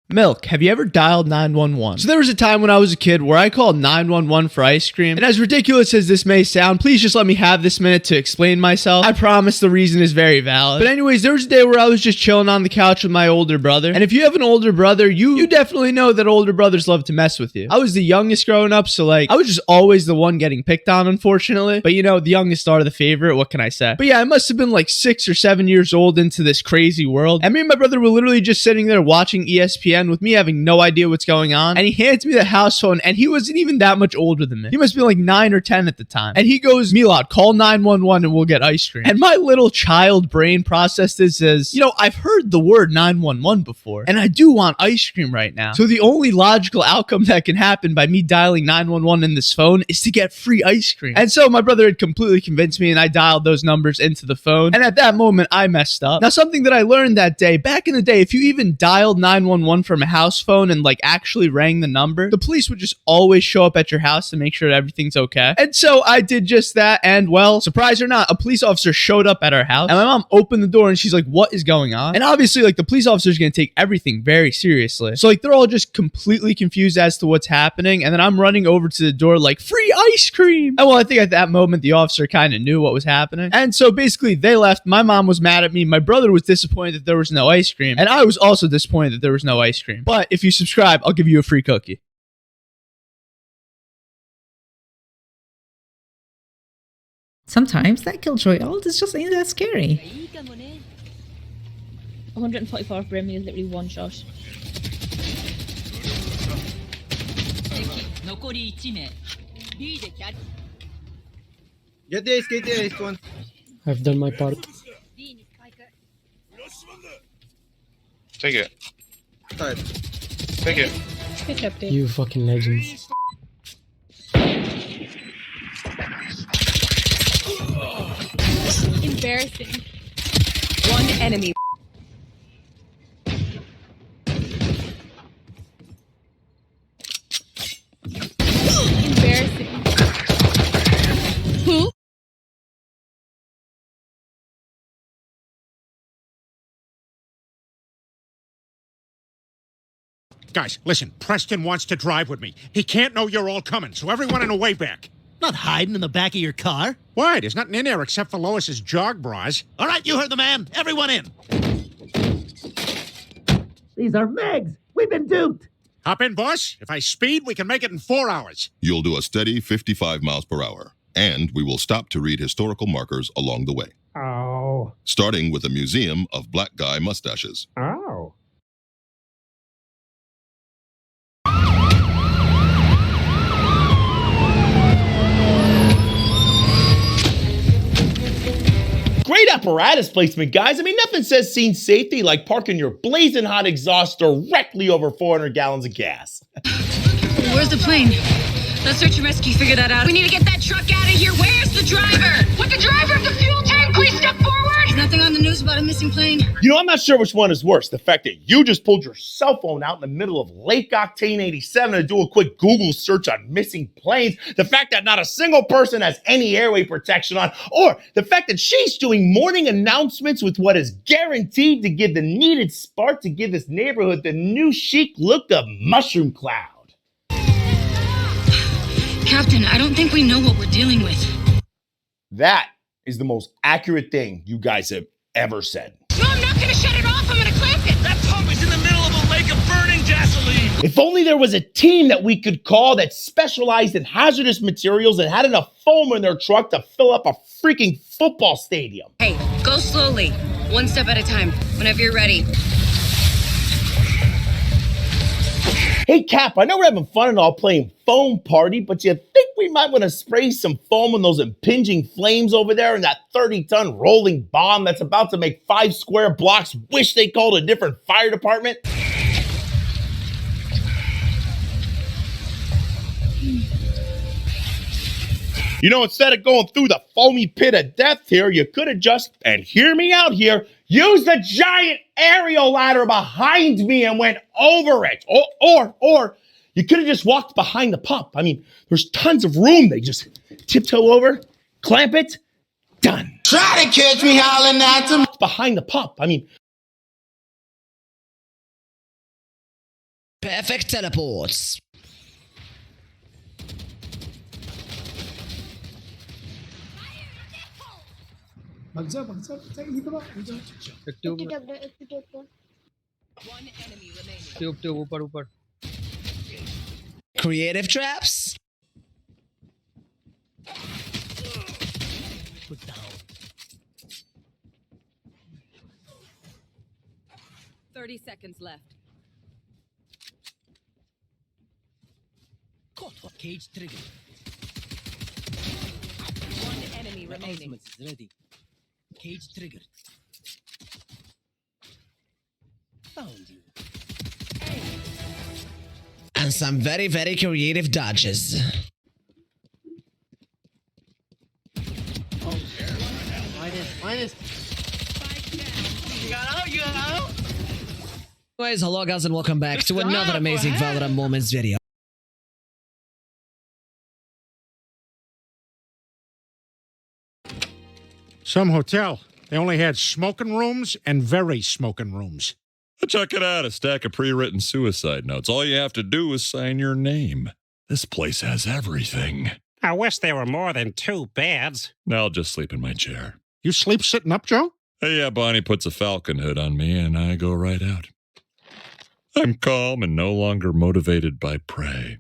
Milk, have you ever dialed 911? So there was a time when I was a kid where I called 911 for ice cream. And as ridiculous as this may sound, please just let me have this minute to explain myself. I promise the reason is very valid. But anyways, there was a day where I was just chilling on the couch with my older brother. And if you have an older brother, you definitely know that older brothers love to mess with you. I was the youngest growing up, so like, I was just always the one getting picked on, unfortunately. But you know, the youngest are the favorite, what can I say? But yeah, I must have been like 6 or 7 years old into this crazy world. And me and my brother were literally just sitting there watching ESPN with me having no idea what's going on. And he hands me the house phone, and he wasn't even that much older than me. He must be like 9 or 10 at the time. And he goes, Milad, call 911 and we'll get ice cream. And my little child brain processed this as, you know, I've heard the word 911 before, and I do want ice cream right now. So the only logical outcome that can happen by me dialing 911 in this phone is to get free ice cream. And so my brother had completely convinced me, and I dialed those numbers into the phone. And at that moment, I messed up. Now, something that I learned that day, back in the day, if you even dialed 911 from a house phone and like actually rang the number, the police would just always show up at your house to make sure that everything's okay. And so I did just that, and well, surprise or not, a police officer showed up at our house, and my mom opened the door and she's like, what is going on? And obviously, like, the police officer is going to take everything very seriously. So like, they're all just completely confused as to what's happening, and then I'm running over to the door like, free ice cream. And well, I think at that moment the officer kind of knew what was happening, and so basically they left. My mom was mad at me, my brother was disappointed that there was no ice cream, and I was also disappointed that there was no ice cream. But if you subscribe, I'll give you a free cookie. Sometimes that killjoy ult is just ain't that scary. 144 for him, he was literally one shot. Get the ace, one. I've done my part. Take it. Take it. Pick up, You fucking legends. Embarrassing. One enemy. Embarrassing. Who? Guys, listen, Preston wants to drive with me. He can't know you're all coming, so everyone in a way back. Not hiding in the back of your car. Why? There's nothing in there except for Lois's jog bras. All right, you heard the man. Everyone in. These are Megs. We've been duped. Hop in, boss. If I speed, we can make it in 4 hours. You'll do a steady 55 miles per hour, and we will stop to read historical markers along the way. Oh. Starting with a museum of black guy mustaches. Oh. Great apparatus placement, guys. I mean, nothing says scene safety like parking your blazing hot exhaust directly over 400 gallons of gas. Where's the plane? Let search and rescue figure that out. We need to get that truck out of here. Where's the driver? Would the driver of the fuel tank please step forward? There's nothing on the news about a missing plane. You know, I'm not sure which one is worse. The fact that you just pulled your cell phone out in the middle of Lake Octane 87 to do a quick Google search on missing planes. The fact that not a single person has any airway protection on. Or the fact that she's doing morning announcements with what is guaranteed to give the needed spark to give this neighborhood the new chic look of mushroom cloud. Captain, I don't think we know what we're dealing with. That is the most accurate thing you guys have ever said. No, I'm not gonna shut it off. I'm gonna clamp it. That pump is in the middle of a lake of burning gasoline. If only there was a team that we could call that specialized in hazardous materials and had enough foam in their truck to fill up a freaking football stadium. Hey, go slowly. One step at a time. Whenever you're ready. Hey, Cap, I know we're having fun and all playing Foam Party, but you think we might want to spray some foam on those impinging flames over there and that 30-ton rolling bomb that's about to make 5 square blocks wish they called a different fire department? You know, instead of going through the foamy pit of death here, you could have just, and hear me out here, used the giant aerial ladder behind me and went over it. Or you could have just walked behind the pup. I mean, there's tons of room. They just tiptoe over, clamp it, done. Try to catch me howling at them. Behind the pup. I mean, perfect teleports. One enemy remaining. Creative traps. 30 seconds left. Cage trigger. One enemy remaining. Is ready. Cage triggered. Found you. And some very, very creative dodges. Minus. You got out, you got out. Anyways, hello guys and welcome back to another amazing Valorant Moments video. Some hotel. They only had smoking rooms and very smoking rooms. Check it out, a stack of pre-written suicide notes. All you have to do is sign your name. This place has everything. I wish there were more than 2 beds. Now I'll just sleep in my chair. You sleep sitting up, Joe? Hey, yeah, Bonnie puts a falcon hood on me and I go right out. I'm calm and no longer motivated by prey.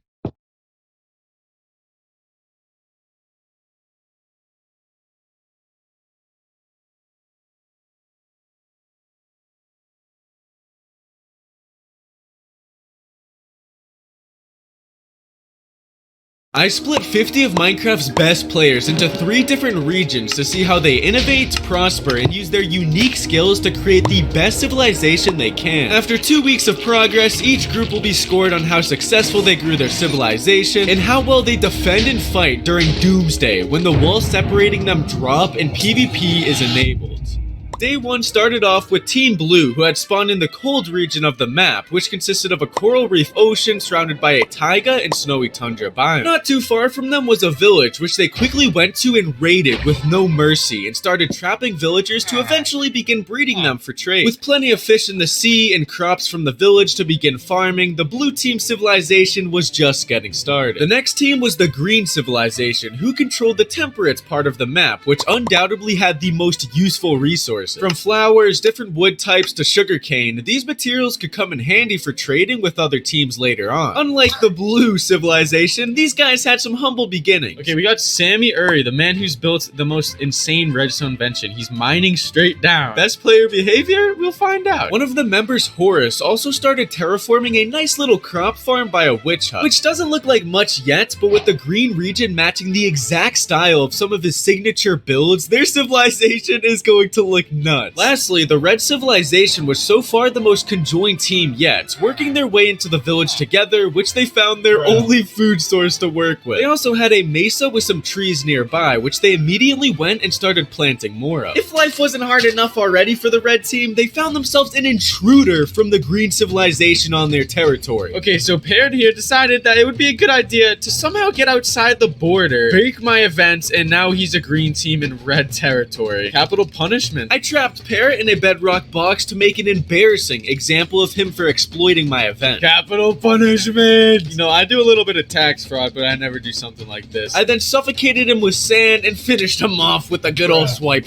I split 50 of Minecraft's best players into 3 different regions to see how they innovate, prosper, and use their unique skills to create the best civilization they can. After 2 weeks of progress, each group will be scored on how successful they grew their civilization and how well they defend and fight during Doomsday, when the wall separating them drop and PvP is enabled. Day 1 started off with Team Blue, who had spawned in the cold region of the map, which consisted of a coral reef ocean surrounded by a taiga and snowy tundra biome. Not too far from them was a village, which they quickly went to and raided with no mercy, and started trapping villagers to eventually begin breeding them for trade. With plenty of fish in the sea and crops from the village to begin farming, the blue team civilization was just getting started. The next team was the green civilization, who controlled the temperate part of the map, which undoubtedly had the most useful resources. From flowers, different wood types to sugarcane, these materials could come in handy for trading with other teams later on. Unlike the blue civilization, these guys had some humble beginnings. Okay, we got Sammy Uri, the man who's built the most insane redstone invention. He's mining straight down. Best player behavior? We'll find out. One of the members, Horace, also started terraforming a nice little crop farm by a witch hut, which doesn't look like much yet, but with the green region matching the exact style of some of his signature builds, their civilization is going to look nuts. Lastly, the red civilization was so far the most conjoined team yet, working their way into the village together, which they found their only food source to work with. They also had a mesa with some trees nearby, which they immediately went and started planting more of. If life wasn't hard enough already for the red team, they found themselves an intruder from the green civilization on their territory. Okay, so Parrot here decided that it would be a good idea to somehow get outside the border, break my events, and now he's a green team in red territory. Capital punishment. I trapped Parrot in a bedrock box to make an embarrassing example of him for exploiting my event. Capital punishment! You know, I do a little bit of tax fraud, but I never do something like this. I then suffocated him with sand and finished him off with a good old swipe.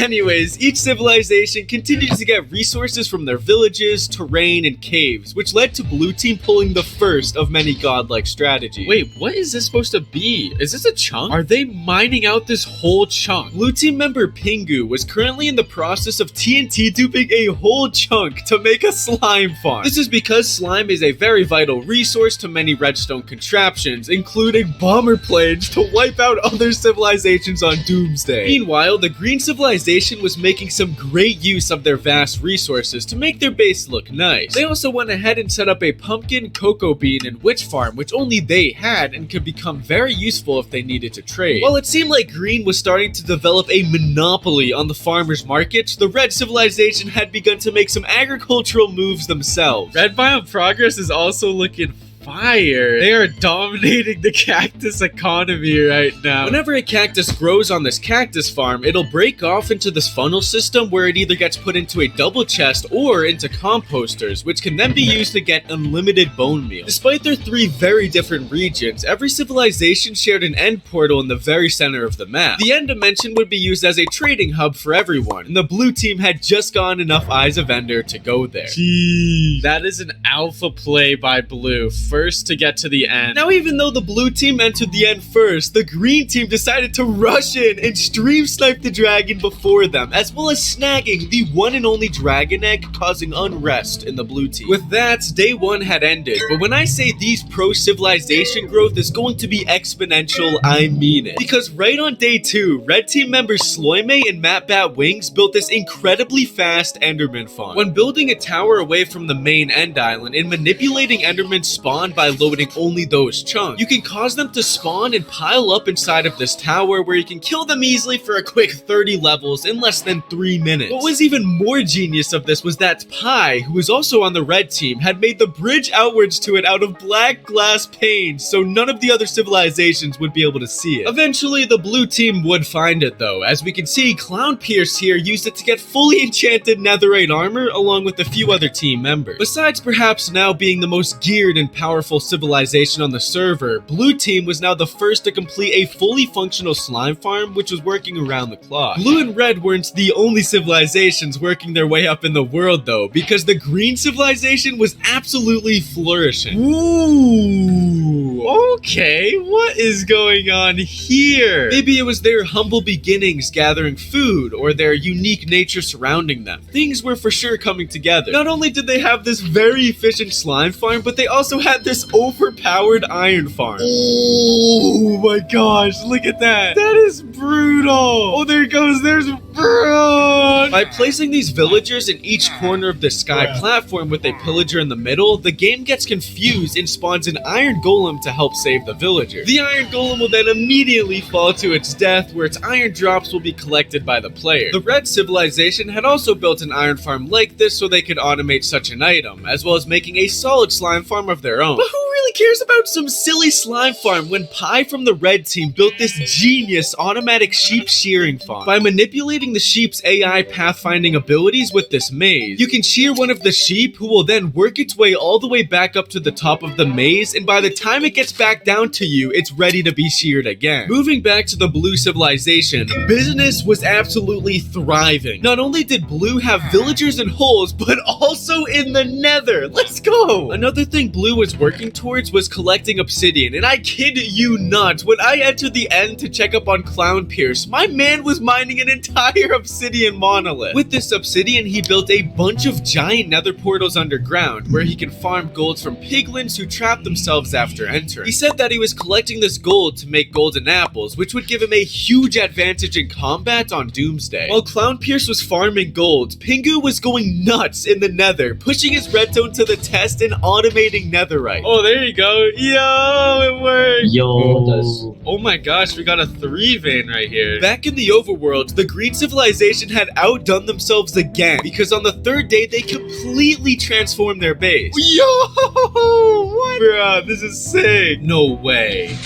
Anyways, each civilization continued to get resources from their villages, terrain, and caves, which led to Blue Team pulling the first of many godlike strategies. Wait, what is this supposed to be? Is this a chunk? Are they mining out this whole chunk? Blue Team member Pingu was currently in the process of TNT duping a whole chunk to make a slime farm. This is because slime is a very vital resource to many redstone contraptions, including bomber planes to wipe out other civilizations on Doomsday. Meanwhile, the green civilization was making some great use of their vast resources to make their base look nice. They also went ahead and set up a pumpkin, cocoa bean, and witch farm, which only they had and could become very useful if they needed to trade. While it seemed like green was starting to develop a monopoly on the farmers markets, the red civilization had begun to make some agricultural moves themselves. Red biome progress is also looking fire. They are dominating the cactus economy right now. Whenever a cactus grows on this cactus farm, it'll break off into this funnel system where it either gets put into a double chest or into composters, which can then be used to get unlimited bone meal. Despite their 3 very different regions, every civilization shared an end portal in the very center of the map. The end dimension would be used as a trading hub for everyone, and the blue team had just gotten enough Eyes of Ender to go there. Jeez. That is an alpha play by blue. First to get to the end. Now, even though the blue team entered the end first, the green team decided to rush in and stream snipe the dragon before them, as well as snagging the one and only dragon egg, causing unrest in the blue team. With that, day 1 had ended, but when I say these pro-civilization growth is going to be exponential, I mean it. Because right on day 2, red team members Sloime and Mattbat Wings built this incredibly fast Enderman farm. When building a tower away from the main end island and manipulating Enderman's spawn by loading only those chunks, you can cause them to spawn and pile up inside of this tower where you can kill them easily for a quick 30 levels in less than 3 minutes. What was even more genius of this was that Pi, who was also on the red team, had made the bridge outwards to it out of black glass panes so none of the other civilizations would be able to see it. Eventually, the blue team would find it though. As we can see, Clown Pierce here used it to get fully enchanted netherite armor along with a few other team members. Besides perhaps now being the most geared and powerful civilization on the server, blue team was now the first to complete a fully functional slime farm which was working around the clock. Blue and red weren't the only civilizations working their way up in the world though, because the green civilization was absolutely flourishing. Ooh, okay, what is going on here? Maybe it was their humble beginnings gathering food or their unique nature surrounding them. Things were for sure coming together. Not only did they have this very efficient slime farm, but they also had this overpowered iron farm. Oh my gosh, look at that. That is brutal. Oh, there it goes. There's Bruno. By placing these villagers in each corner of the sky platform with a pillager in the middle, the game gets confused and spawns an iron golem to help save the villagers. The iron golem will then immediately fall to its death, where its iron drops will be collected by the player. The red civilization had also built an iron farm like this so they could automate such an item, as well as making a solid slime farm of their own. But who really cares about some silly slime farm when Pi from the red team built this genius automatic sheep shearing farm? By manipulating the sheep's AI pathfinding abilities with this maze, you can shear one of the sheep, who will then work its way all the way back up to the top of the maze, and by the time it gets back down to you, it's ready to be sheared again. Moving back to the blue civilization, business was absolutely thriving. Not only did blue have villagers and holes, but also in the nether. Let's go! Another thing blue was working towards was collecting obsidian, and I kid you not, when I entered the end to check up on Clown Pierce, my man was mining an entire obsidian monolith. With this obsidian, he built a bunch of giant nether portals underground, where he can farm golds from piglins who trap themselves after entering. He said that he was collecting this gold to make golden apples, which would give him a huge advantage in combat on Doomsday. While Clown Pierce was farming gold, Pingu was going nuts in the nether, pushing his redstone to the test and automating netherite. Oh, there you go. Yo, it worked. Oh my gosh, we got a 3 vein right here. Back in the overworld, the green civilization had outdone themselves again, because on the 3rd day, they completely transformed their base. Yo, what? Bruh, this is sick. No way.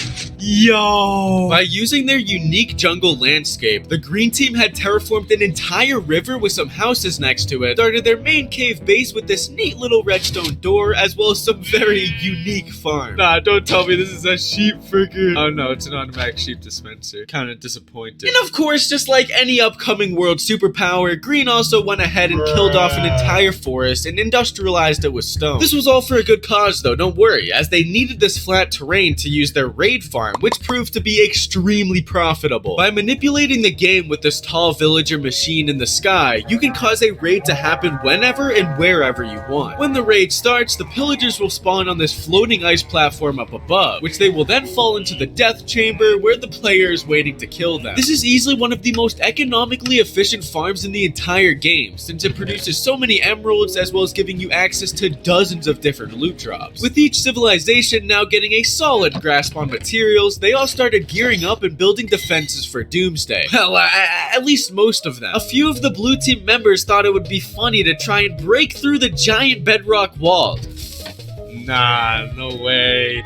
Yo! By using their unique jungle landscape, the green team had terraformed an entire river with some houses next to it, started their main cave base with this neat little redstone door, as well as some very unique farms. Nah, don't tell me this is a sheep freaking... Oh no, it's an automatic sheep dispenser. Kinda disappointed. And of course, just like any upcoming world superpower, green also went ahead and killed off an entire forest and industrialized it with stone. This was all for a good cause though, don't worry, as they needed this flat terrain to use their raid farm farm, which proved to be extremely profitable. By manipulating the game with this tall villager machine in the sky, you can cause a raid to happen whenever and wherever you want. When the raid starts, the pillagers will spawn on this floating ice platform up above, which they will then fall into the death chamber where the player is waiting to kill them. This is easily one of the most economically efficient farms in the entire game, since it produces so many emeralds as well as giving you access to dozens of different loot drops. With each civilization now getting a solid grasp on materials, they all started gearing up and building defenses for Doomsday. Well, at least most of them. A few of the blue team members thought it would be funny to try and break through the giant bedrock walls. Nah, no way.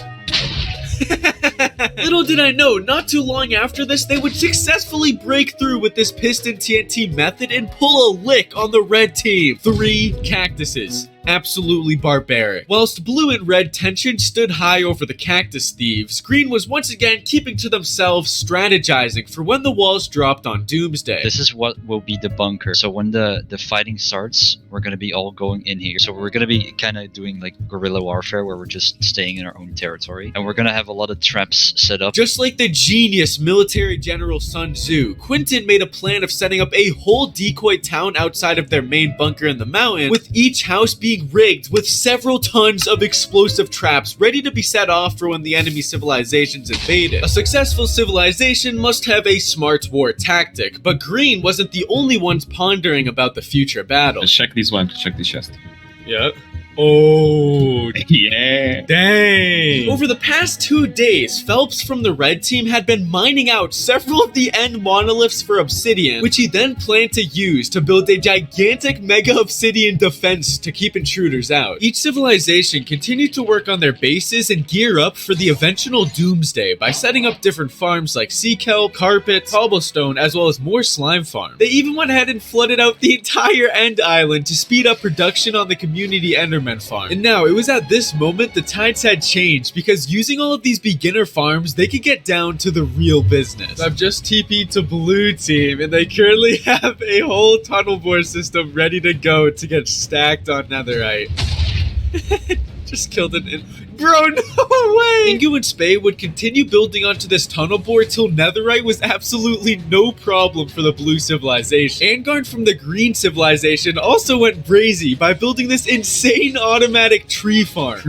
Little did I know, not too long after this, they would successfully break through with this piston TNT method and pull a lick on the red team. 3 cactuses. Absolutely barbaric. Whilst blue and red tension stood high over the cactus thieves, green was once again keeping to themselves, strategizing for when the walls dropped on Doomsday. This is what will be the bunker. So when the fighting starts, we're going to be all going in here. So we're going to be kind of doing like guerrilla warfare where we're just staying in our own territory. And we're going to have a lot of traps set up. Just like the genius military general Sun Tzu, Quentin made a plan of setting up a whole decoy town outside of their main bunker in the mountain, with each house being rigged with several tons of explosive traps ready to be set off for when the enemy civilizations invaded. A successful civilization must have a smart war tactic, but Green wasn't the only ones pondering about the future battle. Check this one, check this chest. Yep. Oh, yeah. Dang. Over the past 2 days, Phelps from the red team had been mining out several of the end monoliths for obsidian, which he then planned to use to build a gigantic mega obsidian defense to keep intruders out. Each civilization continued to work on their bases and gear up for the eventual Doomsday by setting up different farms like sea kelp, carpet, cobblestone, as well as more slime farms. They even went ahead and flooded out the entire end island to speed up production on the community enderman farm. And now, it was at this moment the tides had changed, because using all of these beginner farms, they could get down to the real business. I've just TP'd to blue team, and they currently have a whole tunnel bore system ready to go to get stacked on netherite. Just killed it. Bro, no way! Ingu and Spay would continue building onto this tunnel bore till netherite was absolutely no problem for the blue civilization. Angard from the green civilization also went brazy by building this insane automatic tree farm.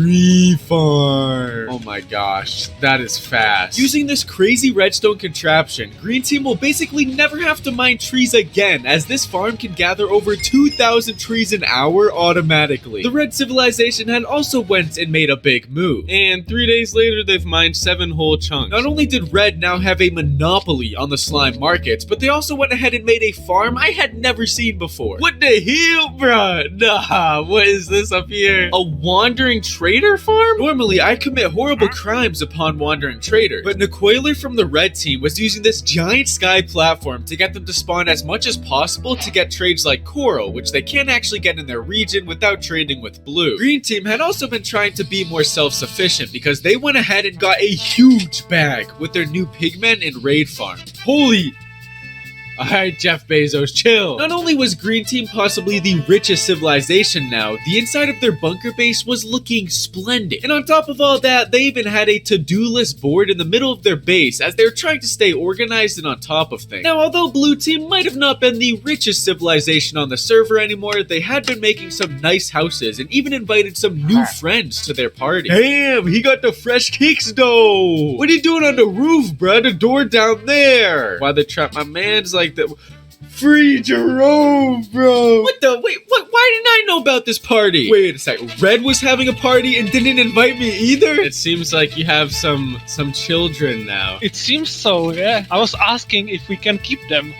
Oh my gosh, that is fast. Using this crazy redstone contraption, green team will basically never have to mine trees again, as this farm can gather over 2,000 trees an hour automatically. The red civilization had also went and made a big move. And 3 days later, they've mined 7 whole chunks. Not only did Red now have a monopoly on the slime markets, but they also went ahead and made a farm I had never seen before. What the hell, bruh? Nah, what is this up here? A wandering trader farm? Normally, I commit horrible crimes upon wandering traders, but Nicoiler from the red team was using this giant sky platform to get them to spawn as much as possible to get trades like coral, which they can't actually get in their region without trading with blue. Green team had also been trying to be more self-sufficient because they went ahead and got a huge bag with their new pigmen and raid farm. Holy... Alright, Jeff Bezos, chill. Not only was Green Team possibly the richest civilization now, the inside of their bunker base was looking splendid. And on top of all that, they even had a to-do list board in the middle of their base as they were trying to stay organized and on top of things. Now, although Blue Team might have not been the richest civilization on the server anymore, they had been making some nice houses and even invited some new friends to their party. Damn, he got the fresh kicks though. What are you doing on the roof, bruh? The door down there. Why they trap my man's like that? Free Jerome, bro. What the? Wait, what? Why didn't I know about this party? Wait a second. Red was having a party and didn't invite me either? It seems like you have some children now. It seems so, yeah. I was asking if we can keep them.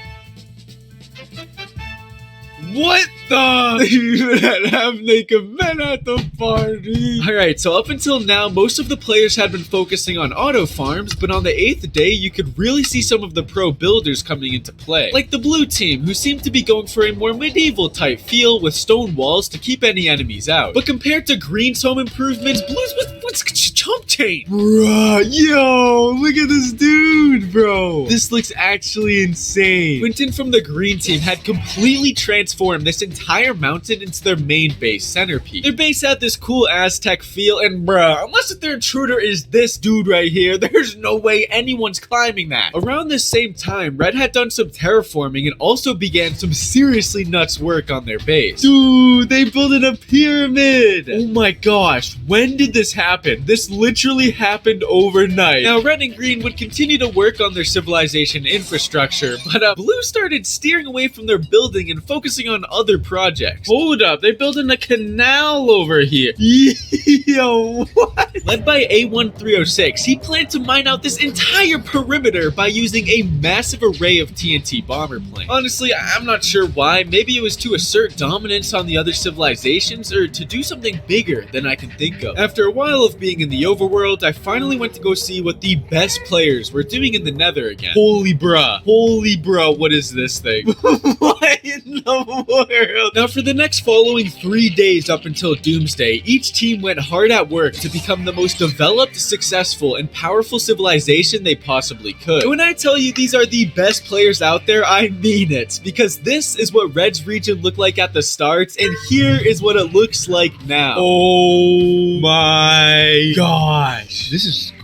What the? You had half naked men at the party. Alright, so up until now, most of the players had been focusing on auto farms, but on the 8th day, you could really see some of the pro builders coming into play. Like the blue team, who seemed to be going for a more medieval type feel with stone walls to keep any enemies out. But compared to green's home improvements, blue's was It's chump change. Bruh, yo, look at this dude, bro. This looks actually insane. Quentin from the green team had completely transformed this entire mountain into their main base centerpiece. Their base had this cool Aztec feel, and bruh, unless their intruder is this dude right here, there's no way anyone's climbing that. Around this same time, Red had done some terraforming and also began some seriously nuts work on their base. Dude, they built a pyramid. Oh my gosh, when did this happen? This literally happened overnight. Now, Red and Green would continue to work on their civilization infrastructure, but Blue started steering away from their building and focusing on other projects. Hold up, they're building a canal over here. Yo, what? Led by A1306, he planned to mine out this entire perimeter by using a massive array of TNT bomber planes. Honestly, I'm not sure why. Maybe it was to assert dominance on the other civilizations, or to do something bigger than I can think of. After a while of being in the overworld, I finally went to go see what the best players were doing in the nether again. Holy bruh, what is this thing? What in the world? Now, for the next following 3 days up until Doomsday, each team went hard at work to become the most developed, successful, and powerful civilization they possibly could. And when I tell you these are the best players out there, I mean it, because this is what Red's region looked like at the start, and here is what it looks like now. Oh my gosh. This is crazy.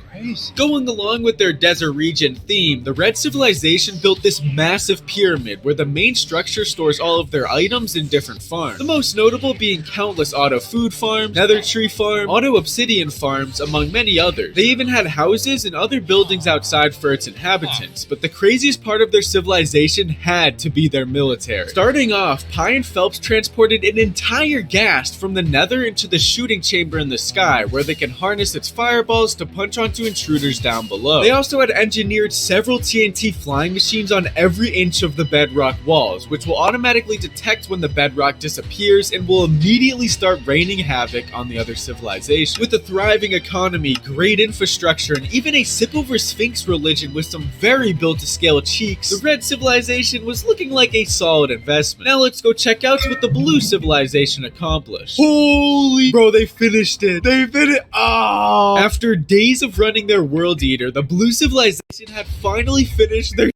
Going along with their desert region theme, the Red civilization built this massive pyramid where the main structure stores all of their items in different farms. The most notable being countless auto food farms, nether tree farm, auto obsidian farms, among many others. They even had houses and other buildings outside for its inhabitants, but the craziest part of their civilization had to be their military. Starting off, Pi and Phelps transported an entire ghast from the nether into the shooting chamber in the sky, where they can harness its fireballs to punch onto intruders down below. They also had engineered several TNT flying machines on every inch of the bedrock walls, which will automatically detect when the bedrock disappears and will immediately start raining havoc on the other civilization. With a thriving economy, great infrastructure, and even a sip over Sphinx religion with some very built-to-scale cheeks, the Red civilization was looking like a solid investment. Now let's go check out what the Blue civilization accomplished. Holy bro, they finished it. They finished. Oh. After days of running their world eater, the Blue civilization had finally finished their